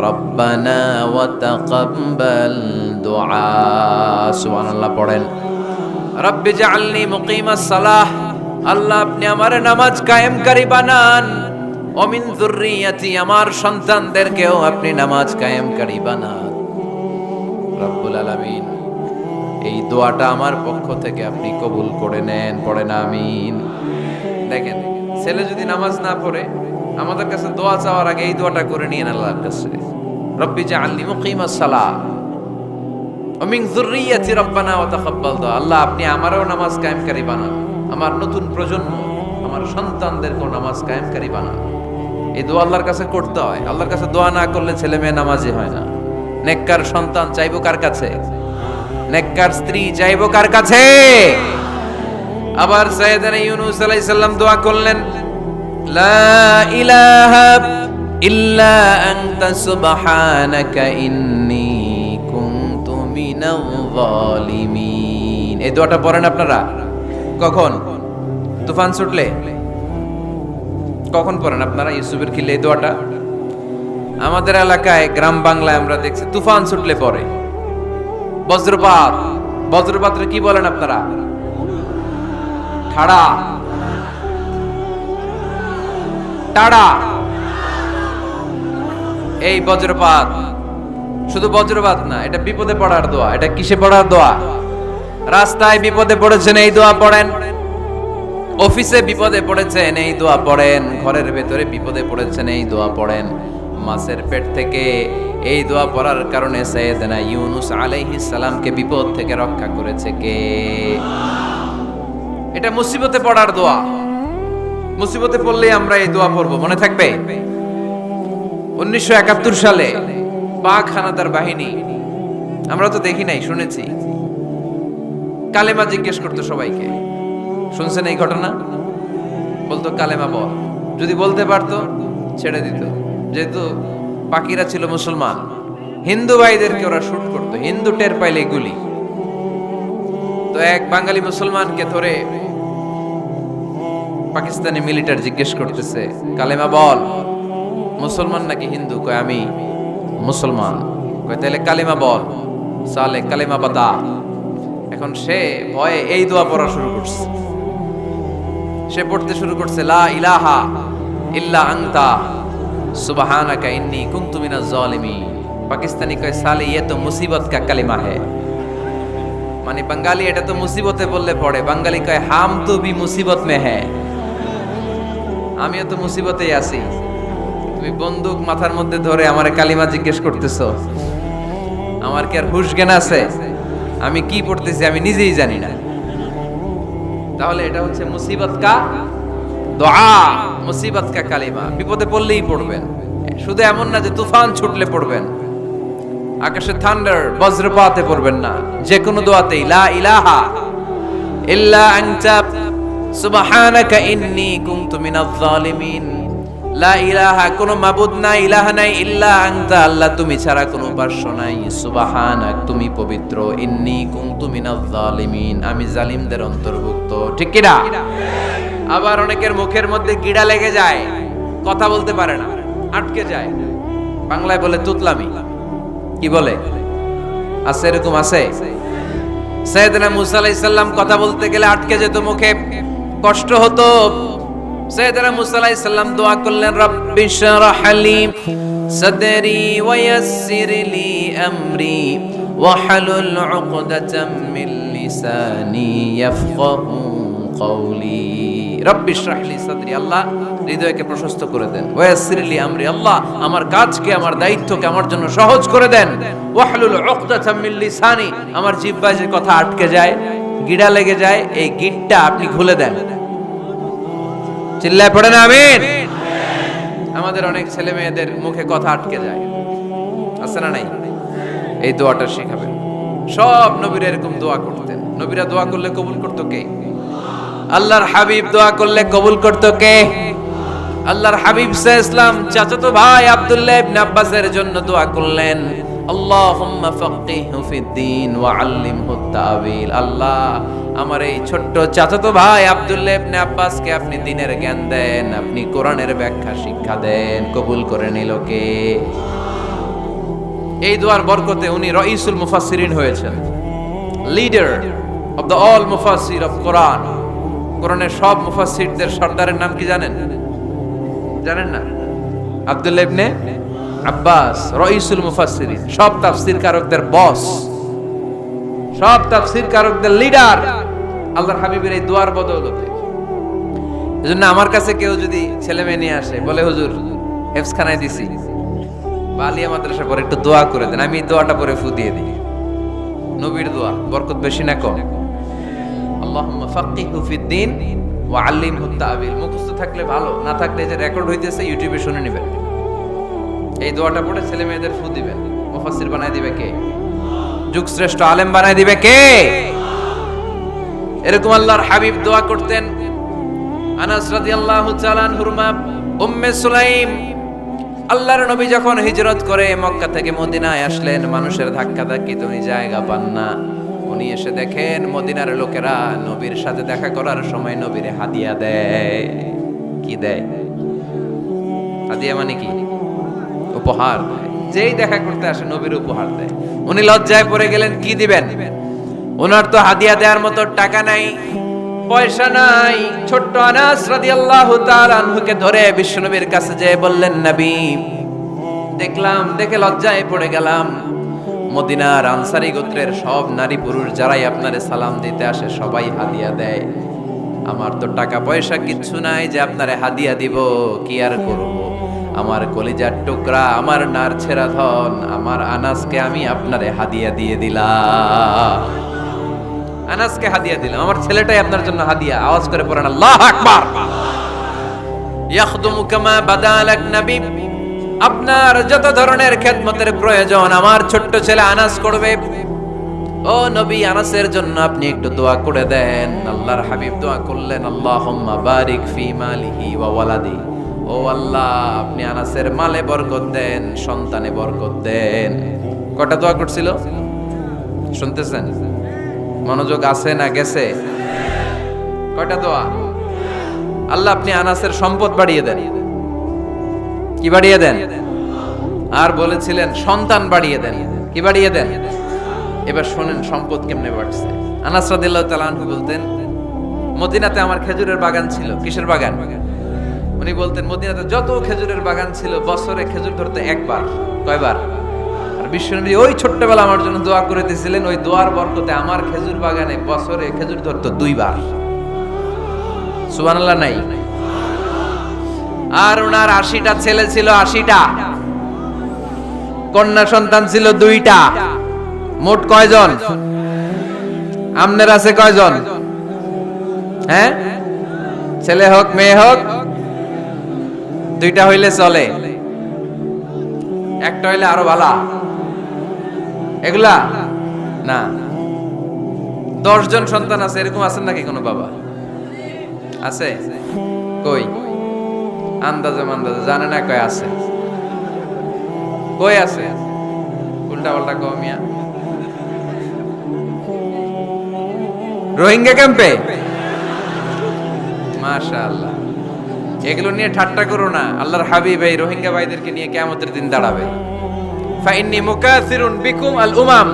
রব্বানা ওয়া তাকাব্বাল দুআ। সুবহানাল্লাহ পড়েন, রব্বি জাআলনি মুকিমাস সালাহ, আল্লাহ আপনি আমার নামাজ কায়েমকারী বানান, ওয়া মিন যুররিয়্যাতি, আমার সন্তানদেরকেও আপনি নামাজ কায়েমকারী বানান। রব্বুল আলামিন এই দোয়াটা আমার পক্ষ থেকে আপনি কবুল করে নেন। পড়েন আমিন। দেখেন, ছেলে যদি নামাজ না পড়ে আমাদের কাছে দোয়া চাওয়ার আগে এই দোয়াটা করে নিয়েন আল্লাহর কাছে, রব্বি জাআলনি মুকিমাস সালাহ ওয়া মিন যুররিয়্যাতি রব্বানা ওয়া তাকাব্বাল দুআ। আল্লাহ আপনি আমারও নামাজ কায়েমকারী বানান, আমার নতুন প্রজন্ম, আমার সন্তানদেরকেও নামাজ কায়েমকারী বানান। এই দোয়া আল্লাহর কাছে করতে হয়। আল্লাহর কাছে দোয়া না করলে ছেলে মেয়ে নামাজি হয় না। নেককার সন্তান চাইবো কার কাছে? নেককার স্ত্রী চাইবো কার কাছে? আবার সাইয়েদনা ইউনূস আলাইহিস সালাম দোয়া করলেন, লা ইলাহা ইল্লা আনতা সুবহানাকা ইন্নী কুনতু মিনাল যালিমিন। এই দোয়াটা পড়েন আপনারা কখন? তুফান ছুটলে? কখন পড়েন আপনারা ইউসুফের খিলে এই দোয়াটা? আমাদের এলাকায় গ্রাম বাংলায় আমরা দেখছি তুফান ছুটলে পড়ে। বজ্রপাত, বজ্রপাতরে কি বলেন আপনারা? ঠাড়া, টাড়া, এই বজ্রপাত, শুধু বজ্রপাত না, এটা বিপদে পড়ার দোয়া। এটা কিসে পড়ার দোয়া? রাস্তায় বিপদে পড়েছেন, এই দোয়া পড়েন। অফিসে বিপদে পড়েছেন, এই দোয়া পড়েন। ঘরের ভেতরে বিপদে পড়েছেন, এই দোয়া পড়েন। মাছের পেট থেকে এই দোয়া পড়ার কারণে সাইয়েদনা ইউনুস আলাইহিস সালামকে বিপদ থেকে রক্ষা করেছে কে? এটা মুসিবতে পড়ার দোয়া। মুসিবতে পড়লে আমরা এই দোয়া পড়ব, মনে থাকবে? 1971 সালে পাক হানাদার বাহিনী, আমরা তো দেখি নাই, শুনেছি, কালেমা জিজ্ঞেস করতো সবাইকে। শুনছেন এই ঘটনা? বলতো কালেমা বল, যদি বলতে পারতো ছেড়ে দিত। যেহেতু বাকিরা ছিল মুসলমান, হিন্দু ভাইদেরকে ওরা শুট করতো, হিন্দু টের পাইলে গুলি। তো এক বাঙালি মুসলমানকে ধরে পাকিস্তানি মিলিটারি জিজ্ঞেস করতেছে, কালেমা বল। মুসলমান নাকি হিন্দু? কয় আমি মুসলমান। কয় তাহলে কালেমা বল। সালে কালেমা বাদা। এখন সে ভয়ে এই দোয়া পড়া শুরু করছে। সে পড়তে শুরু করছে, লা ইলাহা ইল্লা আনতা সুবহানাকা ইন্নী কুনতু মিনাজ জালিমিন। পাকিস্তানি কয় সালে ये तो मुसीबत का कलिमा है। মানে বাঙালি এটা তো মুসিবতে বললে পড়ে, বাঙালি কয় হাম তো ভি মুসিবত মে হ্যায়, আমিও তো মুসিবতেই আছি। তুমি বন্দুক মাথার মধ্যে ধরে আমারে কালিমা জিজ্ঞেস করতেছো, আমার কি আর হুশ জ্ঞান আছে? আমি কি পড়তেছি আমি নিজেই জানি না। তাহলে এটা হচ্ছে মুসিবত কা দোয়া, মুসিবত কা কালিমা। বিপদে পড়লেই পড়বেন, শুধু এমন না যে তুফান ছুটলে পড়বেন, আকাশে থান্ডার বজ্রপাতে পড়বেন না। যে কোনো দোয়াতেই লা ইলাহা ইল্লা আনতা সুবহানাকা ইন্নী কুনতু মিনাজ জালিমিন। লা ইলাহা, কোনো মাবুদ নাই, ইলাহা নাই, ইল্লা আনতা, আল্লাহ তুমি ছাড়া কোনো উপাস্য নাই, সুবহানাক তুমি পবিত্র, ইন্নী কুনতু মিনাজ জালিমিন আমি জালিমদের অন্তর্ভুক্ত। ঠিক কি না? আবার অনেকের মুখের মধ্যে গিড়া লেগে যায়, কথা বলতে পারে না, আটকে যায়। বাংলায় বলে তুতলামি। কি বলে? আছে, এরকম আছে। সাইয়েদনা মুসা আলাইহিস সালাম কথা বলতে গেলে আটকে যেত, মুখে কষ্ট হতো। সাইয়েদনা মুসা আলাইহিস সালাম দোয়া করলেন, রব্বি শরহ লি সাদরি ওয়া ইয়াসসির লি আমরি ওয়া হালুল উকদাতাম মিন লিসানি ইয়াফকাহু কওলি। রব্বি শরহ লি সাদরি, আল্লাহ হৃদয়কে প্রশস্ত করে দেন। ওয়া ইয়াসসির লি আমরি, আল্লাহ আমার কাজকে, আমার দায়িত্বকে আমার জন্য সহজ করে দেন। ওয়া হালুল উকদাতাম মিন লিসানি, আমার জিহ্বায় যে কথা আটকে যায়, গিড়া লেগে যায়, এই গিটটা আপনি খুলে দেন। চিল্লায় পড়েন আমিন। আমাদের অনেক ছেলে মেয়েদের মুখে কথা আটকে যায়, আছে না নাই? এই দোয়াটা শেখাবেন। সব নবীরা এরকম দোয়া করতেন। নবীরা দোয়া করলে কবুল করতো কে? আল্লাহর হাবিব দোয়া করলে কবুল করতো কে? আল্লাহর হাবিব সাল্লাল্লাহু আলাইহি ওয়াসাল্লাম চাচাতো ভাই আব্দুল্লাহ ইবনে আব্বাসের জন্য দোয়া করলেন, আল্লাহুম্মা ফাক্কিহহু ফিদ্দীন ওয়া আল্লিমহু তা'ওয়িল। আল্লাহ আমার এই ছোট্ট চাচাতো ভাই আব্দুল্লাহ ইবনে আব্বাসকে আপনি দ্বীনের জ্ঞান দেন, আপনি কোরআনের ব্যাখ্যা শিক্ষা দেন। কবুল করে নিল কে? এই দোয়ার বরকতে উনি রাইসুল মুফাসসিরিন হয়েছেন, লিডার অফ দ্য অল মুফাসসির অফ কোরআন। কোরআনের সব মুফাসসিরদের সর্দারের নাম কি জানেন? জানেন না? আব্দুল্লাহ ইবনে আব্বাস রাইসুল মুফাসসিরিন, সব তাফসীর কারকদের বস, সব তাফসীর কারকদের লিডার আল্লাহর হাবিবের এই দোয়ার বদৌলতে। এজন্য আমার কাছে কেউ যদি ছেলে মেয়ে নিয়ে আসে, বলে হুজুর হেফজখানায় দিছি বা আলিয়া মাদ্রাসা পরে একটু দোয়া করে দেন, আমি দোয়াটা পরে ফু দিয়ে দিই। নবীর দোয়া বরকত বেশি না কম? আল্লাহুম্মা ফাক্কিহহু ফিদ্দীন ওয়া আল্লিমহু তা'ওয়িল। মুখস্থ থাকলে ভালো, না থাকলে যে রেকর্ড হইতেছে ইউটিউবে শুনে নেবেন। এই দোয়াটা পড়ে ছেলে মেয়েদের ফু দিবেন। মুফাসসির বানায় দিবে কে? যুগ শ্রেষ্ঠ আলেম বানায় দিবে কে? এরকম আল্লাহর হাবিব দোয়া করতেন। আনাস রাদিয়াল্লাহু তাআলা আনহুর মা উম্মে সুলাইম, আল্লাহর নবী যখন হিজরত করে মক্কা থেকে মদিনায় আসলেন, মানুষের ধাক্কাধাক্কিতে উনি জায়গা পান না। উনি এসে দেখেন মদিনার লোকেরা নবীর সাথে দেখা করার সময় নবীরে হাদিয়া দেয়। কি দেয়? হাদিয়া মানে কি? উপহার দেয়। যেই দেখা করতে আসে নবীর উপহার দেয়। উনি লজ্জায় পড়ে গেলেন, কি দিবেন? ওনার তো হাদিয়া দেওয়ার মতো টাকা নাই, পয়সা নাই। ছোট্ট আনাস রাদিয়াল্লাহু তাআলা আনহুকে ধরে বিশ্বনবীর কাছে যেয়ে বললেন, নবী দেখলাম, দেখে লজ্জায় পড়ে গেলাম। মদিনার আনসারী গোত্রের সব নারী পুরুষ যারাই আপনারে সালাম দিতে আসে সবাই হাদিয়া দেয়। আমার তো টাকা পয়সা কিচ্ছু নাই যে আপনারে হাদিয়া দিব, কি আর করব। আমার কলিজার টুকরা, আমার নার ছেঁড়া ধন, আমার আনাসকে আমি আপনারে হাদিয়া দিয়ে দিলাম। আনাসকে হাদিয়া দিলাম, আমার ছেলেটাই আপনার জন্য হাদিয়া। আওয়াজ করে পড়েন আল্লাহু আকবার। ইয়াখদুমু কামা বাদালাক নবী, আপনার যত ধরনের খেদমতের প্রয়োজন আমার ছোট্ট ছেলে আনাস করবে। ও নবী, আনাসের জন্য আপনি একটু দোয়া করে দেন। আল্লাহর হাবিব দোয়া করলেন, আল্লাহুম্মা বারিক ফি মালিহি ওয়া ওয়ালাদি। ও আল্লাহ, আপনি আনাসের মালে বরকত দেন, সন্তানে বরকত দেন। কয়টা দোয়া করছিল শুনতেছেন? মনোযোগ আছে না গেছে? কয়টা দোয়া? আল্লাহ আপনি আনাসের সম্পদ বাড়িয়ে দেন। কি বাড়িয়ে দেন? আর বলেছিলেন সন্তান বাড়িয়ে দেন। কি বাড়িয়ে দেন? এবার শোনেন সম্পদ কেমনে বাড়ছে। আনাস রাদিয়াল্লাহু তাআলা আনহু বলতেন, মদিনাতে আমার খেজুরের বাগান ছিল। কিসের বাগান? উনি বলতেন মদিনাতে যত খেজুরের বাগান ছিল বছরে খেজুর ধরতে একবার। কয়বার? আর বিশ্বনবী ওই ছোট্টবেলা আমার জন্য দোয়া করে দিয়েছিলেন, ওই দোয়ার বরকতে আমার খেজুর বাগানে বছরে খেজুর ধরতো 2 বার। সুবহানাল্লাহ নাই? আর ওনার 80টা ছেলে ছিল, 80টা। কন্যা সন্তান ছিল 2টা। মোট কয়জন? আমনের আছে কয়জন? হ্যাঁ, ছেলে হোক মেয়ে হোক 2টা হইলে চলে, একটা হইলে আরো ভালো। এগুলা না, 10 জন সন্তান আছে এরকম আছেন নাকি কোনো বাবা? আছে? কই? আন্দাজে মান্দাজে জানে না কয় আছে। কই আছে? উল্টা পাল্টা কও মিয়া। রোহিঙ্গা ক্যাম্পে? মাশাআল্লাহ। এগুলো নিয়ে ঠাট্টা করো না। আল্লাহর হাবিব এই রোহিঙ্গা ভাইদেরকে নিয়ে কিয়ামতের দিন দাঁড়াবে। ফাইন্নী মুকাসিরুন বিকুম আল উমাম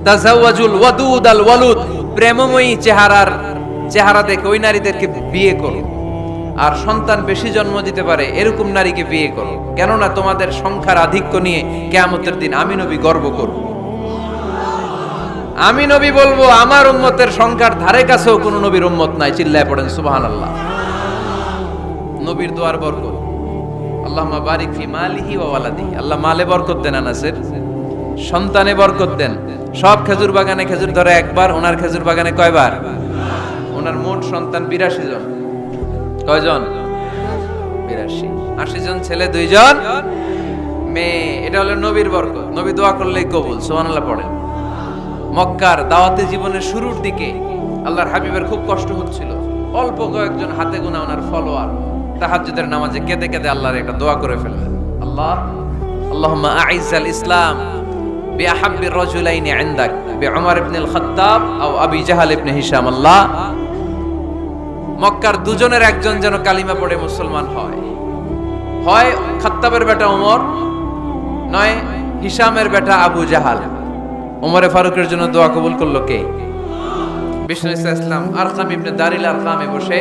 তাজাওয়াজুল ওয়াদুদ আল ওয়ালুদ। প্রেমময়ী চেহারা দেখে ওই নারীদেরকে বিয়ে করো, আর সন্তান বেশি জন্ম দিতে পারে এরকম নারীকে বিয়ে করো। কেননা তোমাদের সংখ্যার আধিক্য নিয়ে কিয়ামতের দিন আমি নবী গর্ব করব। আমি নবী বলবো আমার উম্মতের সংখ্যার ধারে কাছেও কোন নবীর উম্মত নাই। চিল্লায় পড়েন সুবহানাল্লাহ। নবীর দোয়ার বরকত। আল্লাহুম্মা বারিক ফি মালিহি ওয়া ওয়ালাদিহি। আল্লাহ মালে বরকত দেন, আনাসের সন্তানে বরকত দেন। সব খেজুর বাগানে খেজুর ধরে একবার, ওনার খেজুর বাগানে কয়বার? ওনার মোট সন্তান 82 জন। কয়জন? 82। 80 জন ছেলে, 2 জন মেয়ে। এটা হলো নবীর বরকত। নবী দোয়া করলেই কবুল। সুবহানাল্লাহ পড়েন। মক্কার দাওয়াতে জীবনের শুরুর দিকে আল্লাহর হাবিবের খুব কষ্ট হচ্ছিল। অল্প কয়েকজন হাতে গোনা ওনার ফলোয়ার তাহাজ্জুদের নামাজে কেঁদে কেঁদে আল্লাহর একটা দোয়া করে ফেললেন। আল্লাহুম্মা আইজ্জাল ইসলাম বিআহাব্বির রাজুলাইনি ইনদাক বিউমর ইবনুল খাত্তাব আও আবি জাহল ইবনে হিশাম। আল্লাহ, মক্কার দুজনের একজন যেন কালিমা পড়ে মুসলমান হয়। হয় খাত্তাবের বেটা ওমর, নয় হিশামের বেটা আবু জাহাল। ওমরে ফারুকের জন্য দোয়া কবুল করলো কে? বিষ্ণু ইসলাম আরকাম ইবনে দারিল আরকামে বসে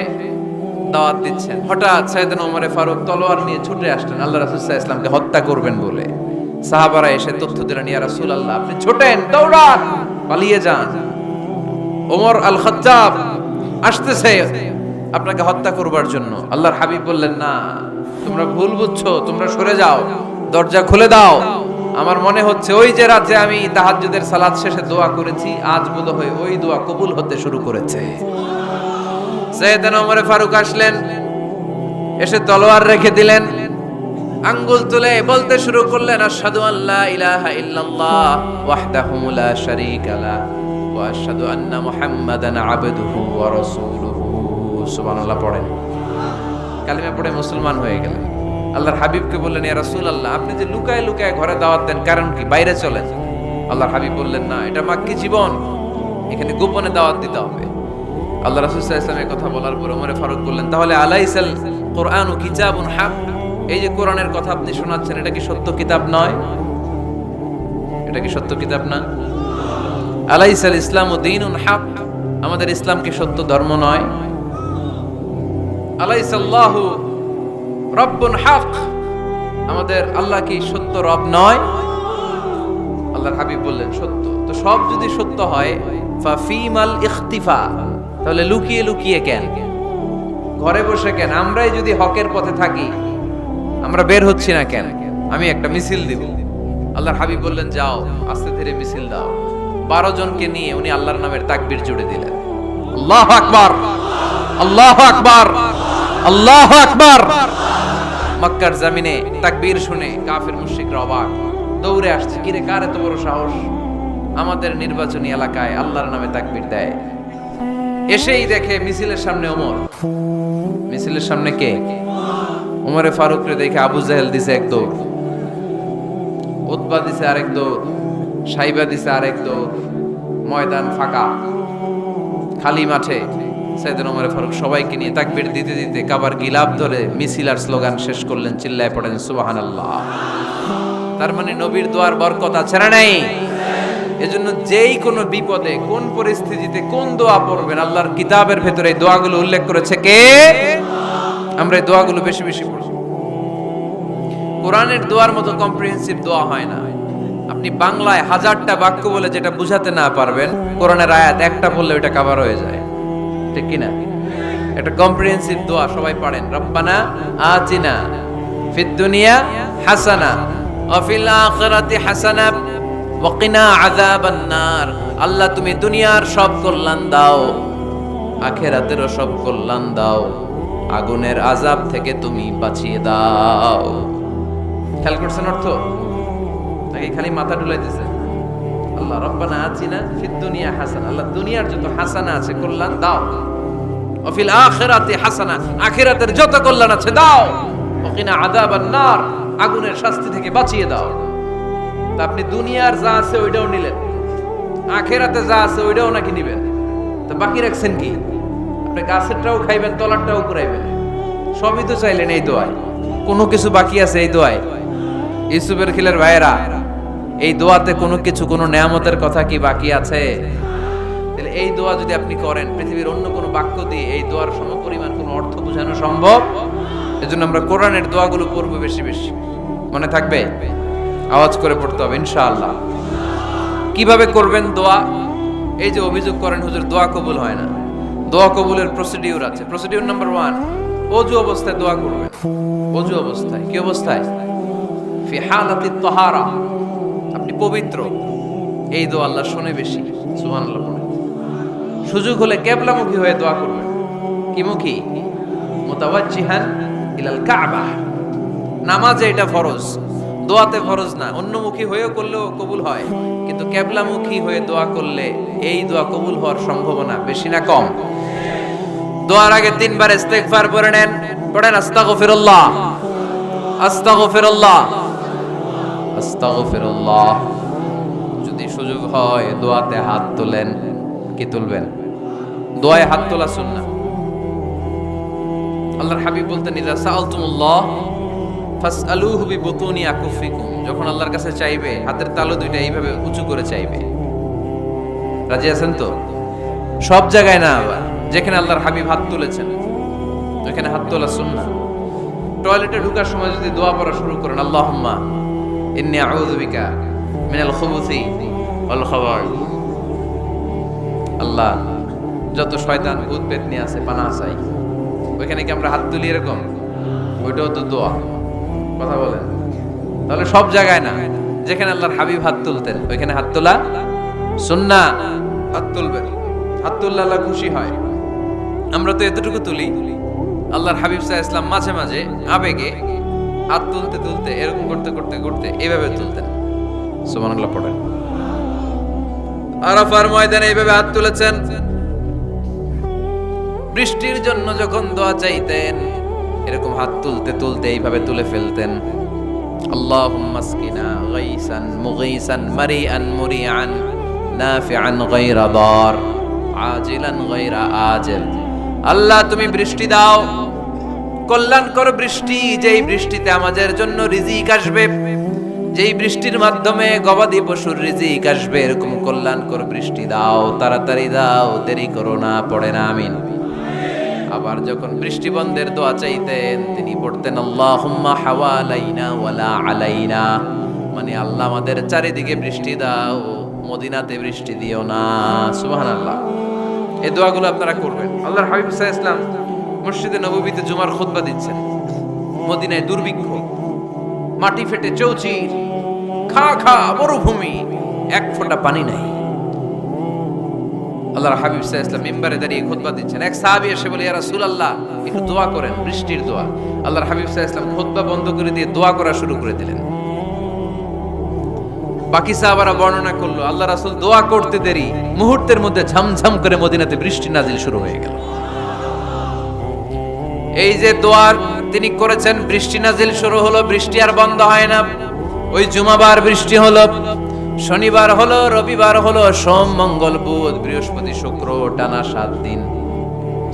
দাওয়াত দিচ্ছেন। হঠাৎ সাইয়েদনা ওমরে ফারুক তলোয়ার নিয়ে ছুটে আসলেন আল্লাহ রাসূল সাল্লাল্লাহু আলাইহি ওয়াসাল্লামকে হত্যা করবেন বলে। সাহাবারা এসে তথ্য দিলেন, ইয়া রাসূলুল্লাহ আপনি ছোটেন, দৌড়ান, পালিয়ে যান। ওমর আল খাত্তাব আসতেছে আপনাকে হত্যা করবার জন্য। আল্লাহর হাবিব বললেন, না, তোমরা ভুল বুঝছো, তোমরা সরে যাও, দরজা খুলে দাও। আমার মনে হচ্ছে ওই যে রাতে আমি তাহাজ্জুদের সালাত শেষে দোয়া করেছি, আজ বোধহয় ওই দোয়া কবুল হতে শুরু করেছে। সাইয়েদনা ওমর ফারুক আসলেন, এসে তলোয়ার রেখে দিলেন, আঙ্গুল তুলে বলতে শুরু করলেন, আশহাদু আল্লা ইলাহা ইল্লাল্লাহ ওয়াহদাহু লা শারীকা লাহু ওয়া আশহাদু আন্না মুহাম্মাদান আবদুহু ওয়া রাসূলুহু। সুবহানাল্লাহ পড়েন। কালিমা পড়ে মুসলমান হয়ে গেলেন। আল্লাহর হাবিবকে বললেন, ইয়া রাসূলুল্লাহ আপনি যে লুকায় লুকায় ঘরে দাওয়াত দেন, কারণ কি? বাইরে চলেন। আল্লাহর হাবিব বললেন, না, এটা মাক্কি জীবন, এখানে গোপনে দাওয়াত দিতে হবে। আল্লাহ রাসূল সাল্লাল্লাহু আলাইহি ওয়াসাল্লামের কথা বলার পর ওমর ফারুক বললেন, তাহলে আলাইসাল কুরআনু কিতাবুন হক, এই যে কোরআনের কথা আপনি শোনাচ্ছেন এটা কি সত্য কিতাব নয়? এটা কি সত্য কিতাব না? আলাইসাল ইসলামু দীনুন হক, আমাদের ইসলাম কি সত্য ধর্ম নয়? আলাইসাল্লাহু রব্বুন হক, আমাদের আল্লাহ কি সত্য রব নয়? আল্লাহর হাবিব বললেন সত্য। তো সব যদি সত্য হয়, ফাফিমাল ইখতিফা, তাহলে লুকিয়ে লুকিয়ে কেন, ঘরে বসে কেন? আমরাই যদি হকের পথে থাকি, আমরা বের হচ্ছি না কেন? আমি একটা মিছিল দিব। আল্লাহর হাবিব বললেন যাও, আস্তে ধীরে মিছিল দাও। 12 জনকে নিয়ে উনি আল্লাহর নামের তাকবীর জুড়ে দিলেন। আল্লাহু আকবার, আল্লাহু আকবার, আল্লাহু আকবার। মক্কার জমিনে তাকবীর শুনে কাফির মুশরিকরা অবাক, দৌড়ে আসছে, কিরে কার এত বড় সাহস আমাদের নির্বাচনী এলাকায় আল্লাহর নামে তাকবীর দেয়। এসেই দেখে মিছিলের সামনে ওমর। মিছিলের সামনে কে? ওমরে ফারুকরে দেখে আবু জাহেল দিছে এক দৌড়, উতবা দিছে আরেক দৌড়, সাইবা দিছে আরেক দৌড়। ময়দান ফাঁকা, খালি মাঠে সাইয়েদনা ওমর ফারুক সবাইকে নিয়ে তাকবীর দিতে দিতে কাবার গিলাফ ধরে মিছিল আর স্লোগান শেষ করলেন, চিল্লায় পড়েন সুবহানাল্লাহ। তার মানে নবীর দোয়ার বরকত আছে না নাই? এজন্য যেই কোনো বিপদে, কোন পরিস্থিতিতে কোন দোয়া পড়বেন, আল্লাহর কিতাবের ভেতরে এই দোয়াগুলো উল্লেখ করেছে কে? আমরা এই দোয়াগুলো বেশি বেশি পড়ব। কোরআনের দোয়ার মতো কম্প্রিহেন্সিভ দোয়া হয় না। আপনি বাংলায় 1000টা বাক্য বলে যেটা বুঝাতে না পারবেন, কোরআনের আয়াত একটা বললে ওটা কভার হয়ে যায়, ঠিক কি না? একটা কম্প্রিহেন্সিভ দোয়া সবাই পড়েন, রব্বানা আতিনা ফিদ দুনিয়া হাসানা ওয়া ফিল আখিরাতি হাসানা ওয়া কিনা আযাবান নার। আল্লাহ তুমি দুনিয়ার সব কল্যাণ দাও, আখিরাতেরও সব কল্যাণ দাও, আগুনের আযাব থেকে তুমি বাঁচিয়ে দাও। খেয়াল করছেন অর্থ নাকি খালি মাথা ডুলাইতেছে? আল্লাহ রব্বানা আতিনা ফিদ দুনিয়া হাসানা, আল্লাহ দুনিয়ার যত হাসানা আছে কল্যাণ দাও, ওয়া ফিল আখিরাতি হাসানা, আখিরাতের যত কল্যাণ আছে দাও, ওয়া কিনা আযাবান নার, আগুনের শাস্তি থেকে বাঁচিয়ে দাও। তা আপনি দুনিয়ার যা আছে ওইটাও নিলেন, আখিরাতে যা আছে ওইটাও নাকি নিবেন, তো বাকি রাখছেন কি? আপনি গাছেরটাও খাইবেন, তলারটাও কুড়াইবেন, সবই তো চাইলেন এই দোয়ায়। কোনো কিছু বাকি আছে এই দোয়ায়? ইউসুফের খিলের ভাইয়েরা, এই দোয়াতে কোনো কিছু, কোনো নেয়ামতের কথা কি বাকি আছে? তাহলে এই দোয়া যদি আপনি করেন, পৃথিবীর অন্য কোনো বাক্য দিয়ে এই দোয়ার সমপরিমাণ কোনো অর্থ বোঝানো সম্ভব? এজন্য আমরা কোরআনের দোয়াগুলো পড়বো বেশি বেশি। মনে থাকবে? আওয়াজ করে পড়তে হবে ইনশাআল্লাহ। কিভাবে করবেন দোয়া? এই যে অভিযোগ করেন হুজুর দোয়া কবুল হয় না, দোয়া কবুলের প্রসিডিউর আছে। প্রসিডিউর নাম্বার 1, ওযু অবস্থায় দোয়া করবেন। ওযু অবস্থায়, কি অবস্থায়? ফি হালাতিত তাহারা, আপনি পবিত্র। এই দোয়া আল্লাহ শুনে বেশি, সুবহানাল্লাহ পড়ে। সুযোগ হলে কিবলামুখী হয়ে দোয়া করবেন। কি মুখী? মুতাওয়াজ্জিহান ইলাল কাবা। নামাজে এটা ফরজ, দোয়াতে ফরজ না। অন্যমুখী হয়েও করলেও কবুল হয়, কিন্তু কিবলামুখী হয়ে দোয়া করলে এই দোয়া কবুল হওয়ার সম্ভাবনা বেশি না কম? দোয়ার আগে 3 বার ইস্তিগফার পড়ে নেন। পড়েন আস্তাগফিরুল্লাহ, আস্তাগফিরুল্লাহ, আস্তাগফিরুল্লাহ। যদি সুযোগ হয় দোয়াতে হাত তোলেন। কি তুলবেন? দোয়ায় হাত তোলা সুন্নাহ। আল্লাহর হাবিব বলতেন, ইযা সাআলতুমুল্লাহ ফাসআলুহু বিবুতুনি আকুফিকুম। যখন আল্লাহর কাছে চাইবে, হাতের তালু দুইটা এইভাবে উঁচু করে চাইবে। রাজি আছেন তো? সব জায়গায় না, আবার যেখানে আল্লাহর হাবিব হাত তুলেছেন ওখানে হাত তোলা সুন্নাহ। টয়লেটে ঢোকার সময় যদি দোয়া পড়া শুরু করেন, আল্লাহুম্মা ইন্নী আউযু বিকা মিনাল খুবুসি ওয়াল খাবাইস, আল্লাহ যত শয়তান ভূত পেতনি আছে পানাহ চাই। ওইখানে কি আমরা হাত তুলি এরকম? ওইটাও তো দোয়া। কথা বলেন? তাহলে সব জায়গায় না, যেখানে আল্লাহর হাবিব হাত তুলতেন ওইখানে হাত তোলা সুন্নাহ। হাত তুলবেন, হাত তুললে আল্লাহ খুশি হয়। আমরা তো এতটুকু তুলি। আল্লাহর হাবিব সাল্লাল্লাহু আলাইহি ওয়াসাল্লাম মাঝে মাঝে আবেগে হাত তুলতে তুলতে এরকম করতে করতে করতে এইভাবে তুলতেন। সুবহানাল্লাহ পড়েন। আরাফার ময়দানে এইভাবে হাত তুলেছেন। বৃষ্টির জন্য যখন দোয়া চাইতেন এরকম হাত তুলতে তুলতে এইভাবে তুলে ফেলতেন। আল্লাহুম্মা আসকিনা গাইসান মুগীসান মারিআন মুরিআন নাফিআন গায়রা দার আজিলান গায়রা আজিল। আল্লাহ তুমি বৃষ্টি দাও, কল্যাণকর বৃষ্টি, যেই বৃষ্টিতে আমাদের জন্য রিজিক আসবে, যেই বৃষ্টির মাধ্যমে গবাদি পশুর রিজিক আসবে, এরকম কল্যাণকর বৃষ্টি দাও, তাড়াতাড়ি দাও, দেরি করো না। পড়ে না আমিন। আবার যখন বৃষ্টি বন্ধের দোয়া চাইতেন তিনি পড়তেন আল্লাহুম্মা হাওয়ালাইনা ওয়ালা আলাইনা, মানে আল্লাহ আমাদের চারিদিকে বৃষ্টি দাও, মদিনাতে বৃষ্টি দিও না। সুবহানাল্লাহ। এই দোয়াগুলো আপনারা করবেন। আল্লাহর হাবিব সাল্লাল্লাহু আলাইহি ওয়াসাল্লাম মসজিদে নববীতে জুমার খুতবা দিচ্ছেন। মদিনায় দুর্ভিক্ষ, মাটি ফেটে চৌচির, খা খা মরুভূমি, এক ফোঁটা পানি নাই। আল্লাহর হাবিব সাল্লাল্লাহু আলাইহি ওয়াসাল্লাম মিম্বারে দাঁড়িয়ে খুতবা দিচ্ছেন। এক সাহাবী এসে বলে, ইয়া রাসূলুল্লাহ একটু দোয়া করেন, বৃষ্টির দোয়া। আল্লাহর হাবিব সাল্লাল্লাহু আলাইহি ওয়াসাল্লাম খুতবা বন্ধ করে দিয়ে দোয়া করা শুরু করে দিলেন। বাকি সাহাবারা বর্ণনা করলো আল্লাহ রাসূল দোয়া করতে দেরি, মুহূর্তের মধ্যে ঝমঝম করে মদিনাতে বৃষ্টি নাজিল শুরু হয়ে গেল। এই যে দোয়ার তিনি করেছেন, বৃষ্টি নাজিল শুরু হলো, বৃষ্টি আর বন্ধ হয় না। ওই জুমাবার বৃষ্টি হলো, শনিবার হলো, রবিবার হলো, সোম মঙ্গল বুধ বৃহস্পতি শুক্র, টানা 7 দিন।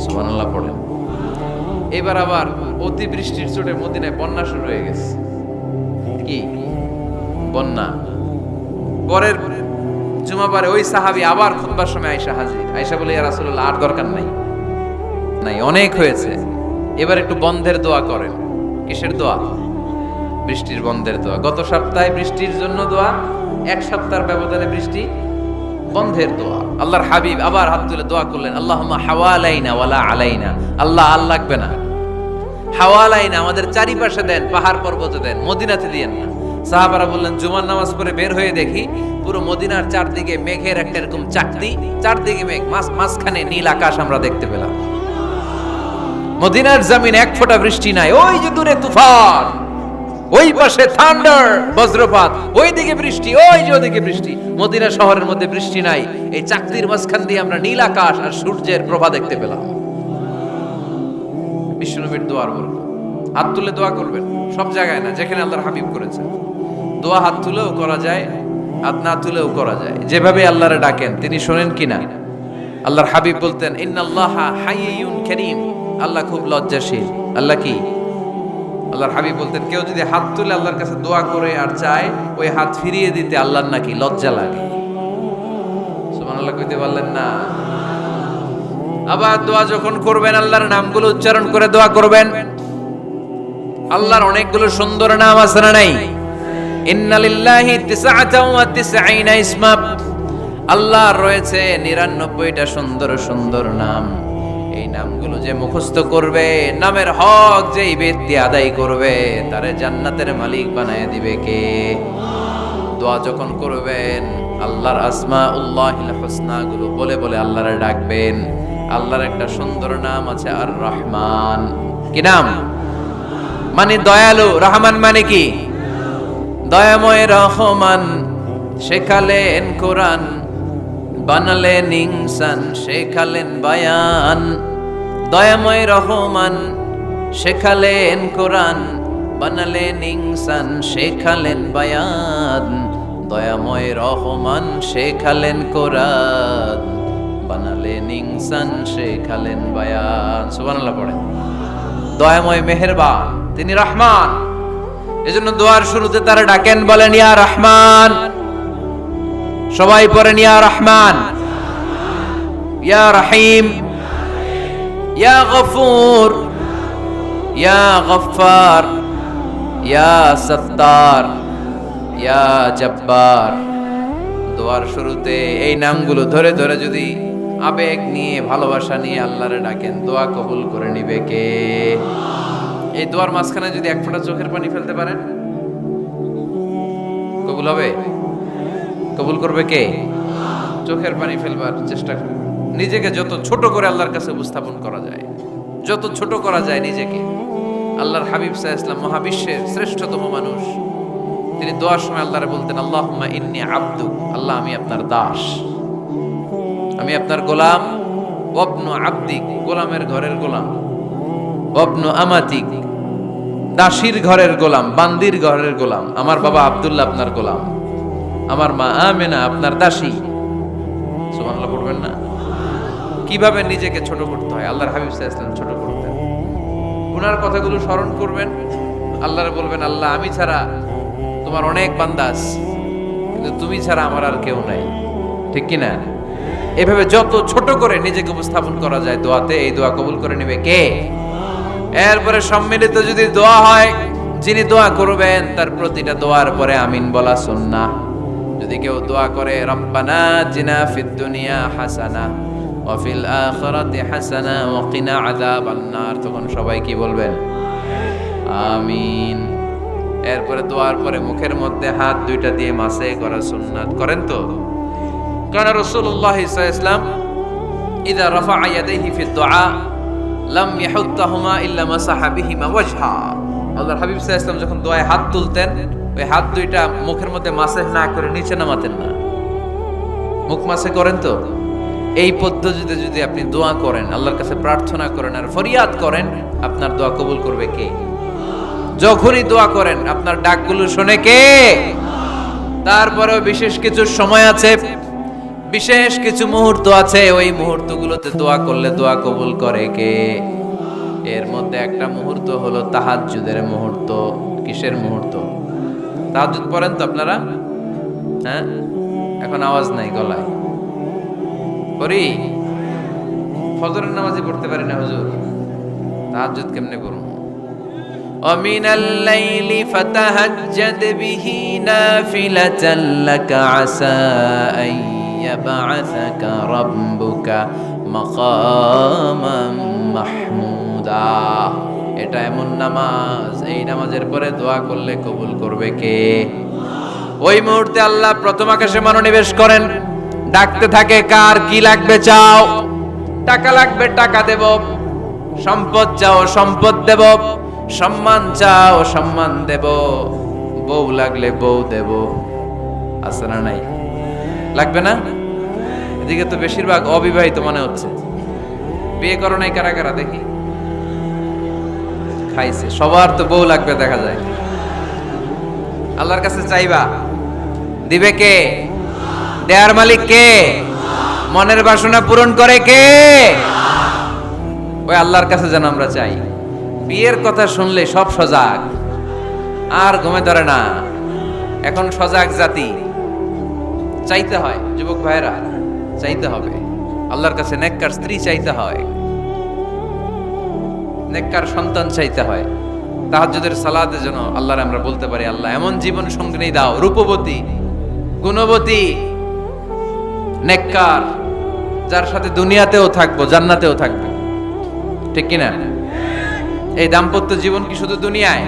সুবহানাল্লাহ পড়েন। এবার আবার অতি বৃষ্টির চোটে মদিনায় বন্যা শুরু হয়ে গেছে। কি বন্যা? পরের জুমাবারে ওই সাহাবী আবার খুতবার সময় আয়েশা হাজির। আয়েশা বলে, ইয়া রাসূলুল্লাহ আর দরকার নাই, অনেক হয়েছে, এবার একটু বন্ধের দোয়া করেন। কিসের দোয়া? বৃষ্টির বন্ধের দোয়া। গত সপ্তাহে বৃষ্টির জন্য দোয়া, এক সপ্তাহের ব্যবধানে বৃষ্টি বন্ধের দোয়া। আল্লাহর হাবিব আবার হাত তুলে দোয়া করলেন, আল্লাহুম্মা হাওয়ালাইনা ওয়ালা আলাইনা। আল্লাহ আর লাগবে না, হাওয়ালাইনা আমাদের চারিপাশে দেন, পাহাড় পর্বতে দেন, মদিনাতে দিয়েন না। সাহাবারা বললেন, জুমার নামাজ পড়ে বের হয়ে দেখি পুরো মদিনার চারদিকে মেঘের একটা এরকম চাকতি, চারদিকে মেঘ, মাঝখানে নীল আকাশ আমরা দেখতে পেলাম। মদিনার জমিন এক ফোঁটা বৃষ্টি নাই। ওই যে দূরে তুফান, ওই পাশে থান্ডার বজ্রপাত, ওই দিকে বৃষ্টি, ওই যে ওদিকে বৃষ্টি। মদিনা শহরের মধ্যে বৃষ্টি নাই, এই চাকতির মাঝখান দিয়ে আমরা নীল আকাশ আর সূর্যের প্রভা দেখতে পেলাম। বিশ্বনবীর দোয়ার বরকত। হাত তুলে দোয়া করবেন, সব জায়গায় না, যেখানে আল্লাহর হাবিব করেছেন। দোয়া হাত তুলেও করা যায়, হাত না তুলেও করা যায়। যেভাবে আল্লাহরে ডাকেন তিনি শোনেন কিনা। আল্লাহর হাবিব বলতেন, ইন্নাল্লাহা হাইয়ুন কারীম, আল্লাহ খুব লজ্জাশীল। আল্লাহ কি? আল্লাহর হাবিব বলতেন, কেউ যদি হাত তুলে আল্লাহর কাছে দোয়া করে আর চায়, ওই হাত ফিরিয়ে দিতে আল্লাহর নাকি লজ্জা লাগে। সুবহানাল্লাহ কইতে পারলেন না? আবার দোয়া যখন করবেন আল্লাহর নামগুলো উচ্চারণ করে দোয়া করবেন। আল্লাহর অনেকগুলো সুন্দর নাম আছে না নাই? ইন্নালিল্লাহি 99 ইসমা, আল্লাহর রয়েছে 99টা সুন্দর সুন্দর নাম। এই নামগুলো যে মুখস্থ করবে, নামের হক যেই ব্যক্তি আদায় করবে, তারে জান্নাতের মালিক বানায় দিবে কে? দোয়া যখন করবেন আল্লাহর আসমাউল্লাহিল হুসনা গুলো বলে বলে আল্লাহরে ডাকবেন। আল্লাহর একটা সুন্দর নাম আছে আর রহমান। কি নাম? মানে দয়ালু। রহমান মানে কি? দয়াময়। রহমান শেখালেন কোরআন, বানালেন ইনসান, শেখালেন বায়ান। দয়াময় রহমান শেখালেন কোরআন, বানালেন ইনসান, শেখালেন বায়ান। দয়াময় রহমান শেখালেন কোরআন, বানালেন ইনসান, শেখালেন বায়ান। সুবহানাল্লাহ পড়েন। দয়াময় মেহেরবান, তিনি রহমান। এজন্য দোয়ার শুরুতে তারা ডাকেন, বলেন ইয়া রহমান। সবাই পড়েন ইয়া রহমান, ইয়া রহিম, ইয়া গফুর, ইয়া গফফার, ইয়া সত্তার, ইয়া জব্বার। দোয়ার শুরুতে এই নামগুলো ধরে ধরে যদি আবেগ নিয়ে, ভালোবাসা নিয়ে আল্লাহরে ডাকেন, দোয়া কবুল করে নিবে কে? এই দোয়ার মাঝখানে যদি এক ফোঁটা চোখের পানি ফেলতে পারেন, কবুল হবে? কবুল করবে কে? চোখের পানি ফেলবার চেষ্টা করবে। নিজেকে যত ছোট করে আল্লাহর কাছে উপস্থাপন করা যায়, যত ছোট করা যায় নিজেকে। আল্লাহর হাবিব সাল্লাল্লাহু আলাইহি ওয়াসাল্লাম মহাবিশ্বের শ্রেষ্ঠতম মানুষ, তিনি দোয়ার সময় আল্লাহরে বলতেন, আল্লাহুম্মা ইন্নী আবদুক, আল্লাহ আমি আপনার দাস, আমি আপনার গোলাম। ওয়াবনু আবদিক, গোলামের ঘরের গোলাম। ওয়াবনু আমাতিক, দাসীর ঘরের গোলাম, বান্দির ঘরের গোলাম। আমার বাবা আব্দুল্লাহ আপনার গোলাম, আমার মা আমেনা আপনার দাসী। সুবহানাল্লাহ পড়বেন না? কিভাবে নিজেকে ছোট করতে হয় আল্লাহর হাবিব সাল্লাল্লাহু আলাইহি ওয়াসাল্লাম ছোট করতেন। ওনার কথাগুলো স্মরণ করবেন, আল্লাহরে বলবেন, আল্লাহ আমি ছাড়া তোমার অনেক বান্দা আছে, কিন্তু তুমি ছাড়া আমার আর কেউ নাই। ঠিক কি না? এভাবে যত ছোট করে নিজেকে উপস্থাপন করা যায় দোয়াতে, এই দোয়া কবুল করে নেবে কে? এরপরে সম্মিলিত যদি দোয়া হয়, যিনি দোয়া করবেন তার প্রতিটা দোয়ার পরে আমিন বলা সুন্নাহ। যদি কেউ দোয়া করে রব্বানা আতিনা ফিদ দুনিয়া হাসানা ওয়া ফিল আখিরাতি হাসানা ওয়া কিনা আযাবান নার, তখন সবাই কি বলবেন? আমিন। এরপরে দোয়ার পরে মুখের মধ্যে হাত দুইটা দিয়ে মাসে করা সুন্নাত। করেন তো? কারণ রাসূলুল্লাহ সাল্লাল্লাহু আলাইহি ওয়াসাল্লাম ইযা রাফা'a ইয়াদাইহি ফিদ দুআ লাম ইয়াহুত্তাহুমা ইল্লা মাসাহা বিহিমা ওয়াজহা। আল্লাহর হাবিব সাল্লাল্লাহু আলাইহি ওয়াসাল্লাম যখন দোয়ায় হাত তুলতেন, ওই হাত দুইটা মুখের মধ্যে মাসেহ না করে নিচে নামাতেন না। মুখ মাসে করেন তো? এই পদ্ধতিতে যদি আপনি দোয়া করেন, আল্লাহর কাছে প্রার্থনা করেন আর ফরিয়াদ করেন, আপনার দোয়া কবুল করবে কে? যখনই দোয়া করেন আপনার ডাকগুলো শোনে কে? তারপরেও বিশেষ কিছু সময় আছে, বিশেষ কিছু মুহূর্ত আছে, ওই মুহূর্তগুলোতে দোয়া করলে দোয়া কবুল করে কে? এর মধ্যে একটা মুহূর্ত হলো তাহাজ্জুদের মুহূর্ত। কিসের মুহূর্ত? তাহাজ্জুদ পড়েন তো আপনারা? হ্যাঁ, এখন আওয়াজ নাই গলায়। পড়ি? ফজরের নামাজই পড়তে পারি না হুজুর, তাহাজ্জুদ কেমনে করব? ومن الليل فتهجد به نافلة لك عسى أن يبعثك ربك مقاما محمودا। এটা এমন নামাজ, এই নামাজের পরে দোয়া করলে কবুল করবে কে? ওই মুহূর্তে আল্লাহ প্রথম আকাশে মনোনিবেশ করেন, ডাকতে থাকে কার কি লাগবে চাও। টাকা লাগবে টাকা দেব, সম্পদ চাও সম্পদ দেব, সম্মান চাও সম্মান দেব, বউ লাগলে বউ দেব। আছে না নাই? লাগবে না? এদিকে তো বেশিরভাগ অবিবাহিত মনে হচ্ছে। বিয়ে করো নাই কারা কারা দেখি? খাইছে। সবার তো বউ লাগবে দেখা যায়। আল্লাহর কাছে চাইবা, দিবে কে? দেয়ার মালিক কে? মনের বাসনা পূরণ করে কে? ওই আল্লাহর কাছে যেন আমরা চাই। বিয়ের কথা শুনলে সব সজাগ, আর ঘুমে ধরে না। এখন সজাগ জাতি, চাইতে হয়। যুবক ভাইরা, চাইতে হবে আল্লাহর কাছে। নেককার স্ত্রী চাইতে হয়, নেককার সন্তান চাইতে হয়। তাহাজ্জুদের সালাতে যেন আল্লাহর আমরা বলতে পারি, আল্লাহ এমন জীবন সঙ্গিনী দাও, রূপবতী, গুণবতী, নেককার, যার সাথে দুনিয়াতেও থাকবো জান্নাতেও থাকবো। ঠিক কিনা? এই দাম্পত্য জীবন কি শুধু দুনিয়ায়?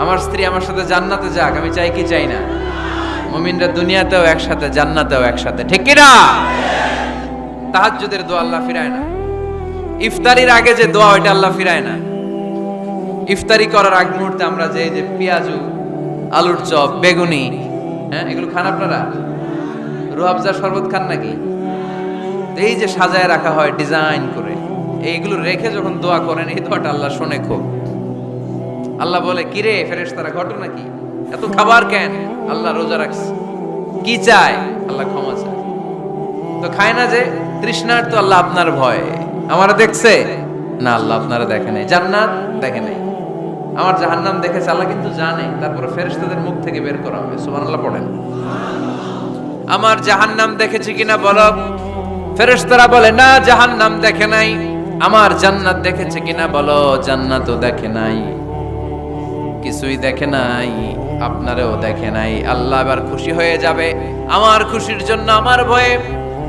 আমার স্ত্রী আমার সাথে জান্নাতে যাক, আমি চাই কি চাই না? মুমিনরা দুনিয়াতেও একসাথে জান্নাতেও একসাথে। ঠিক কিনা? তাহাজ্জুদের দোয়া আল্লাহ ফিরায় না। ইফতারির আগে যে দোয়া, ওইটা আল্লাহ ফিরায় না। ইফতারি করার আগ মুহূর্তে আমরা যে পেঁয়াজু, আলুর চপ, বেগুনি, হ্যাঁ, এগুলো খান আপনারা? রুহাবজার শরবত খান নাকি? এই যে সাজায় রাখা হয় ডিজাইন করে, এইগুলো রেখে যখন দোয়া করেন, এই দোয়াটা আল্লাহ শোনে খুব। আল্লাহ বলে, কিরে ফেরেশতারা, ঘটনা কি? এত খাবার কেন? আল্লাহ রোজা রাখছে। কি চায়? আল্লাহ ক্ষমা চায়। তো খায় না যে তৃষ্ণার, তো আল্লাহ আপনার ভয়। আমারা দেখছে না? আল্লাহ আপনারা দেখে নাই। জান্নাত দেখে নাই, আমার জাহান্নাম দেখেছে আল্লাহ কিন্তু জানে। তারপরে ফেরেশতাদের মুখ থেকে বের করা হবে। সুবহানাল্লাহ পড়েন। আমার জাহান্নাম দেখেছি কিনা বলো? ফেরেশতারা বলে না, জাহান্নাম দেখে নাই। আমার জান্নাত দেখেছে কিনা বলো? জান্নাতও দেখে নাই, কিছুই দেখে নাই, আপনারেও দেখে নাই। আল্লাহ এবার খুশি হয়ে যাবে। আমার খুশির জন্য আমার ভয়ে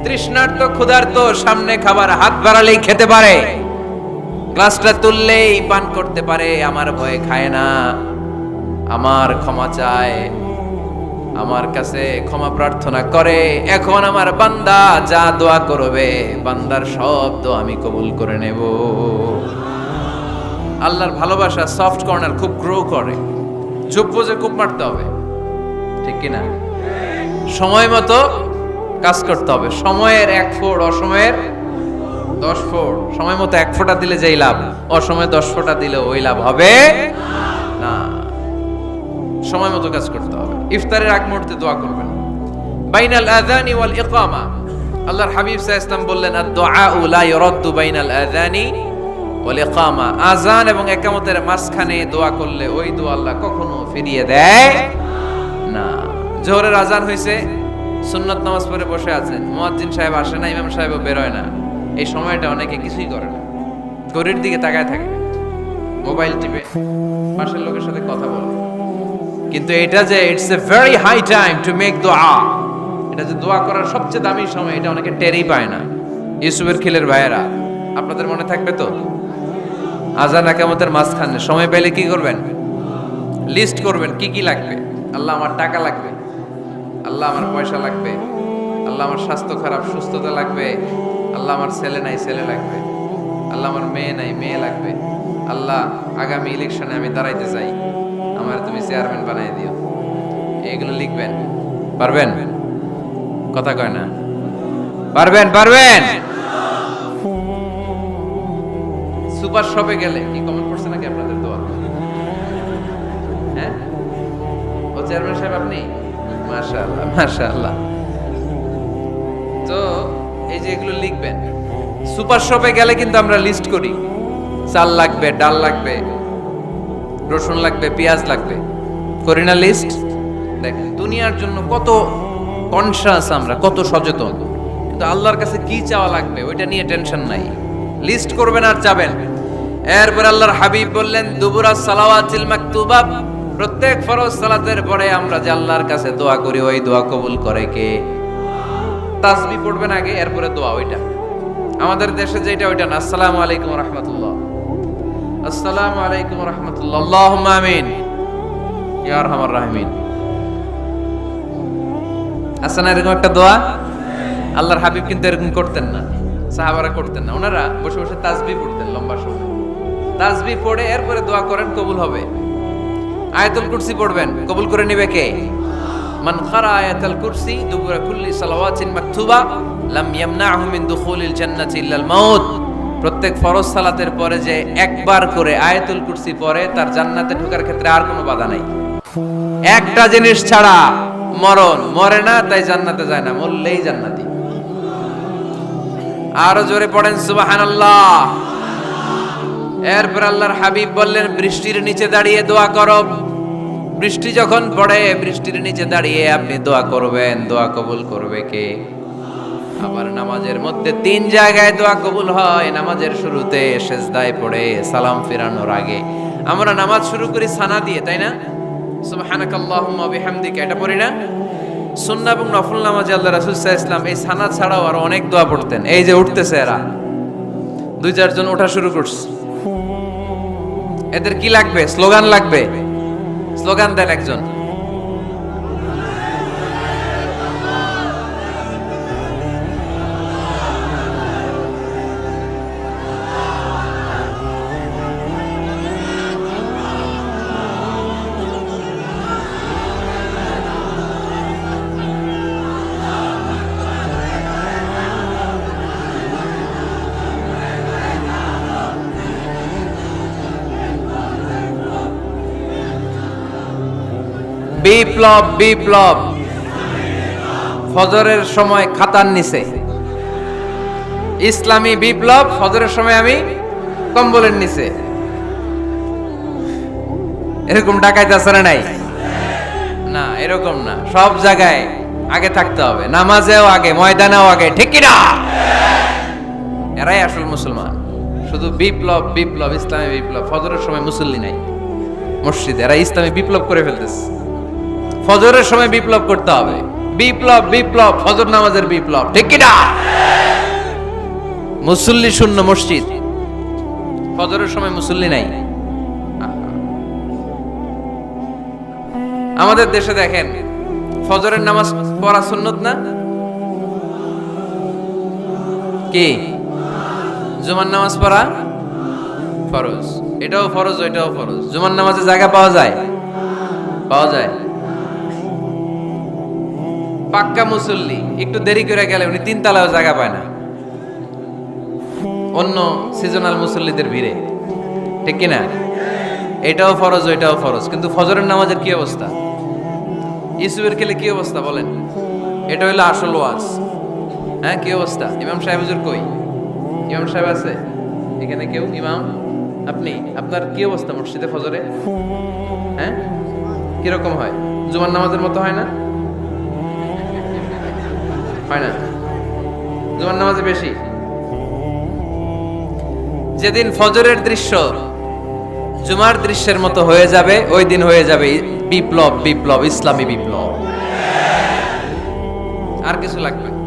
তৃষ্ণার্ত ক্ষুধার্ত সামনে খাবার হাত বাড়ালেই খেতে পারে, গ্লাসটা তুললেই পান করতে পারে, আমার ভয়ে খায় না। আমার ক্ষমা চায়, আমার কাছে ক্ষমা প্রার্থনা করে। এখন আমার বান্দা যা দোয়া করবে, বান্দার সব দোয়া আমি কবুল করে নেব। আল্লাহর ভালোবাসা সফট কর্নার খুব গ্রো করে। যোগ্য যে খুব মারতে হবে। ঠিক কিনা? সময় মতো কাজ করতে হবে। সময়ের 1 ফোঁট, অসময়ের 10 ফোঁট। সময় মতো 1 ফোঁটা দিলে যেই লাভ, অসময়ে 10 ফোঁটা দিলে ওই লাভ হবে না। সময় মতো কাজ করতে হবে। ইফতারের আগ মুহূর্তে দোয়া করবেন। বাইনাল আযানি ওয়াল ইকামা, আল্লাহর হাবিব সাল্লাল্লাহু আলাইহি ওয়াসাল্লাম বললেন, আদ-দুআউ লা ইউরাদ্দু বাইনাল আযানি ওয়াল ইকামা। আযান এবং ইকামতের মাঝখানে দোয়া করলে ওই দোয়া আল্লাহ কখনো ফিরিয়ে দেয় না। জোহরের আযান হইছে, সুন্নত নামাজ পড়ে বসে আছেন, মুয়াজ্জিন সাহেব আসে না, ইমাম সাহেবও বেরোয় না, এই সময়টা অনেকে কিছুই করে না, ঘড়ির দিকে তাকায় থাকে, মোবাইল টিপে, পাশের লোকের সাথে কথা বলে। কিন্তু এটা যে it's a very high time to make দোয়া, এটা যে দোয়া করার সবচেয়ে দামি সময়, এটা অনেকে টেরই পায় না। ইউসুফের খিলের ভাইয়েরা, আপনাদের মনে থাকবে তো, আজান একামতের মাঝখানে সময় পেলে কি করবেন? লিস্ট করবেন কি কি লাগবে। আল্লাহ আমার টাকা লাগবে, আল্লাহ আমার পয়সা লাগবে, আল্লাহ আমার স্বাস্থ্য খারাপ সুস্থতা লাগবে, আল্লাহ আমার ছেলে নাই ছেলে লাগবে, আল্লাহ আমার মেয়ে নাই মেয়ে লাগবে, আল্লাহ আগামী ইলেকশনে আমি দাঁড়াইতে চাই, আমার তুমি চেয়ারম্যান বানাই দিও। এগুলো লিখবেন, পারবেন? কথা কয় না, পারবেন? পারবেন? সুপার শপে গেলে কি কমেন্ট করছে নাকি আপনাদের দোয়া? হ্যাঁ, ও চেয়ারম্যান সাহেব আপনি? মাশাআল্লাহ মাশাআল্লাহ। তো এই যে এগুলো লিখবেন। সুপার শপে গেলে কিন্তু আমরা লিস্ট করি, চাল লাগবে, ডাল লাগবে, রসুন লাগবে, পেঁয়াজ লাগবে, করি না লিস্ট? দেখেন দুনিয়ার জন্য কত কনশাস আমরা, কত সচেতন, কিন্তু আল্লাহর কাছে কি চাওয়া লাগবে ওইটা নিয়ে টেনশন নাই। লিস্ট করবেন আর যাবেন। এরপর আল্লাহর হাবিব বললেন দুবুরা সালাওয়াতিল মাকতুবা, প্রত্যেক ফরজ সালাতের পরে আমরা যে আল্লাহর কাছে দোয়া করি, ওই দোয়া কবুল করে কে? তাসবিহ পড়বেন আগে, এরপরে দোয়া। ওইটা আমাদের দেশে যেটা, ওইটা না। আসসালামু আলাইকুম ওয়া রাহমাতুল্লাহ, আসসালামু আলাইকুম ওয়া রাহমাতুল্লাহ, আল্লাহুম্মা আমিন ইয়া আরহামার রাহিমিন। আসলে এরকম একটা দোয়া আল্লাহর হাবিব কিন্তু এরকম করতেন না, সাহাবারা করতেন না। ওনারা বসে বসে তাসবিহ পড়তেন লম্বা সময়। তাসবিহ পড়ে এরপরে দোয়া করেন, কবুল হবে। আয়াতুল কুরসি পড়বেন, কবুল করে নেবে কে? মান ক্বারা আয়াতুল কুরসি দুবুরা কুল্লি সালাওয়াতিন মাকতুবা লাম ইয়ামনাহু মিন দুখুলিল জান্নাতি ইল্লাল মাউত। প্রত্যেক ফরজ সালাতের পরে যে একবার করে আয়াতুল কুরসি পড়ে, তার জান্নাতে ঢোকার ক্ষেত্রে আর কোনো বাধা নাই। একটা জিনিস ছাড়া, মরণ। মরে না তাই জান্নাতে যায় না, মরলেই জান্নাতি। আরো জোরে পড়েন সুবহানাল্লাহ। এরপর আল্লাহর হাবিব বললেন বৃষ্টির নিচে দাঁড়িয়ে দোয়া করো। বৃষ্টি যখন পড়ে, বৃষ্টির নিচে দাঁড়িয়ে আপনি দোয়া করবেন, দোয়া কবুল করবে কে? আবার নামাজের মধ্যে 3 জায়গায় দোয়া কবুল হয়। নামাজের শুরুতে, সেজদায় পড়ে, সালাম ফেরানোর আগে। আমরা নামাজ শুরু করি সানা দিয়ে, তাই না? সুবহানাকাল্লাহুম্মা বিহামদিকা, এটা পড়ি না? সুন্নাহ এবং নফল নামাজে আল্লাহ রাসূল সাল্লাল্লাহু আলাইহি ওয়াসাল্লাম এই সানা ছাড়াও আরো অনেক দোয়া পড়তেন। এই যে উঠতেছে এরা, 2-4 জন ওঠা শুরু করছে, এদের কি লাগবে? স্লোগান লাগবে। স্লোগান দেন একজন। বিপ্লব, বিপ্লব। ফজরের সময় খাতার নিচে, ইসলামী বিপ্লব। ফজরের সময় আমি কম্বলের নিচে। এরকম ডাকাইতে আছে না নাই? না, এরকম না। সব জায়গায় আগে থাকতে হবে, নামাজেও আগে, ময়দানেও আগে, ঠিক কি না? এরাই আসল মুসলমান। শুধু বিপ্লব, বিপ্লব, ইসলামী বিপ্লব। ফজরের সময় মুসল্লি নাই মসজিদে, এরা ইসলামী বিপ্লব করে ফেলতেছে। ফজরের সময় বিপ্লব করতে হবে। বিপ্লব, বিপ্লব, ফজর নামাজের বিপ্লব, ঠিক কি না? মুসল্লি শূন্য মসজিদ, ফজরের সময় মুসল্লি নাই। আমাদের দেশে দেখেন, ফজরের নামাজ পড়া সুন্নত না? কি? জুমার নামাজ পড়া ফরজ। এটাও ফরজ, ওইটাও ফরজ। জুমার নামাজে জায়গা পাওয়া যায়? পাওয়া যায়। পাক্কা মুসল্লি একটু দেরি করে গেলে উনি 3 তলায়ও জায়গা পায় না, অন্য সিজনাল মুসল্লিদের ভিড়ে, ঠিক কিনা? এটাও ফরজ, ওইটাও ফরজ। কিন্তু ফজরের নামাজের কি অবস্থা? ইসুবের খেলে কি অবস্থা বলেন? এটা হইলো আসল ওয়াজ। হ্যাঁ, কি অবস্থা? ইমাম সাহেব হুজুর কই? ইমাম সাহেব আছে এখানে কেউ? ইমাম আপনি, আপনার কি অবস্থা মসজিদে ফজরে? হ্যাঁ, কিরকম হয়? জুমার নামাজের মতো হয় না? হয় না? জুমার নামাজে বেশি। যেদিন ফজরের দৃশ্য জুমার দৃশ্যের মতো হয়ে যাবে, ওই দিন হয়ে যাবে বিপ্লব, বিপ্লব, ইসলামী বিপ্লব। আর কিছু লাগবে?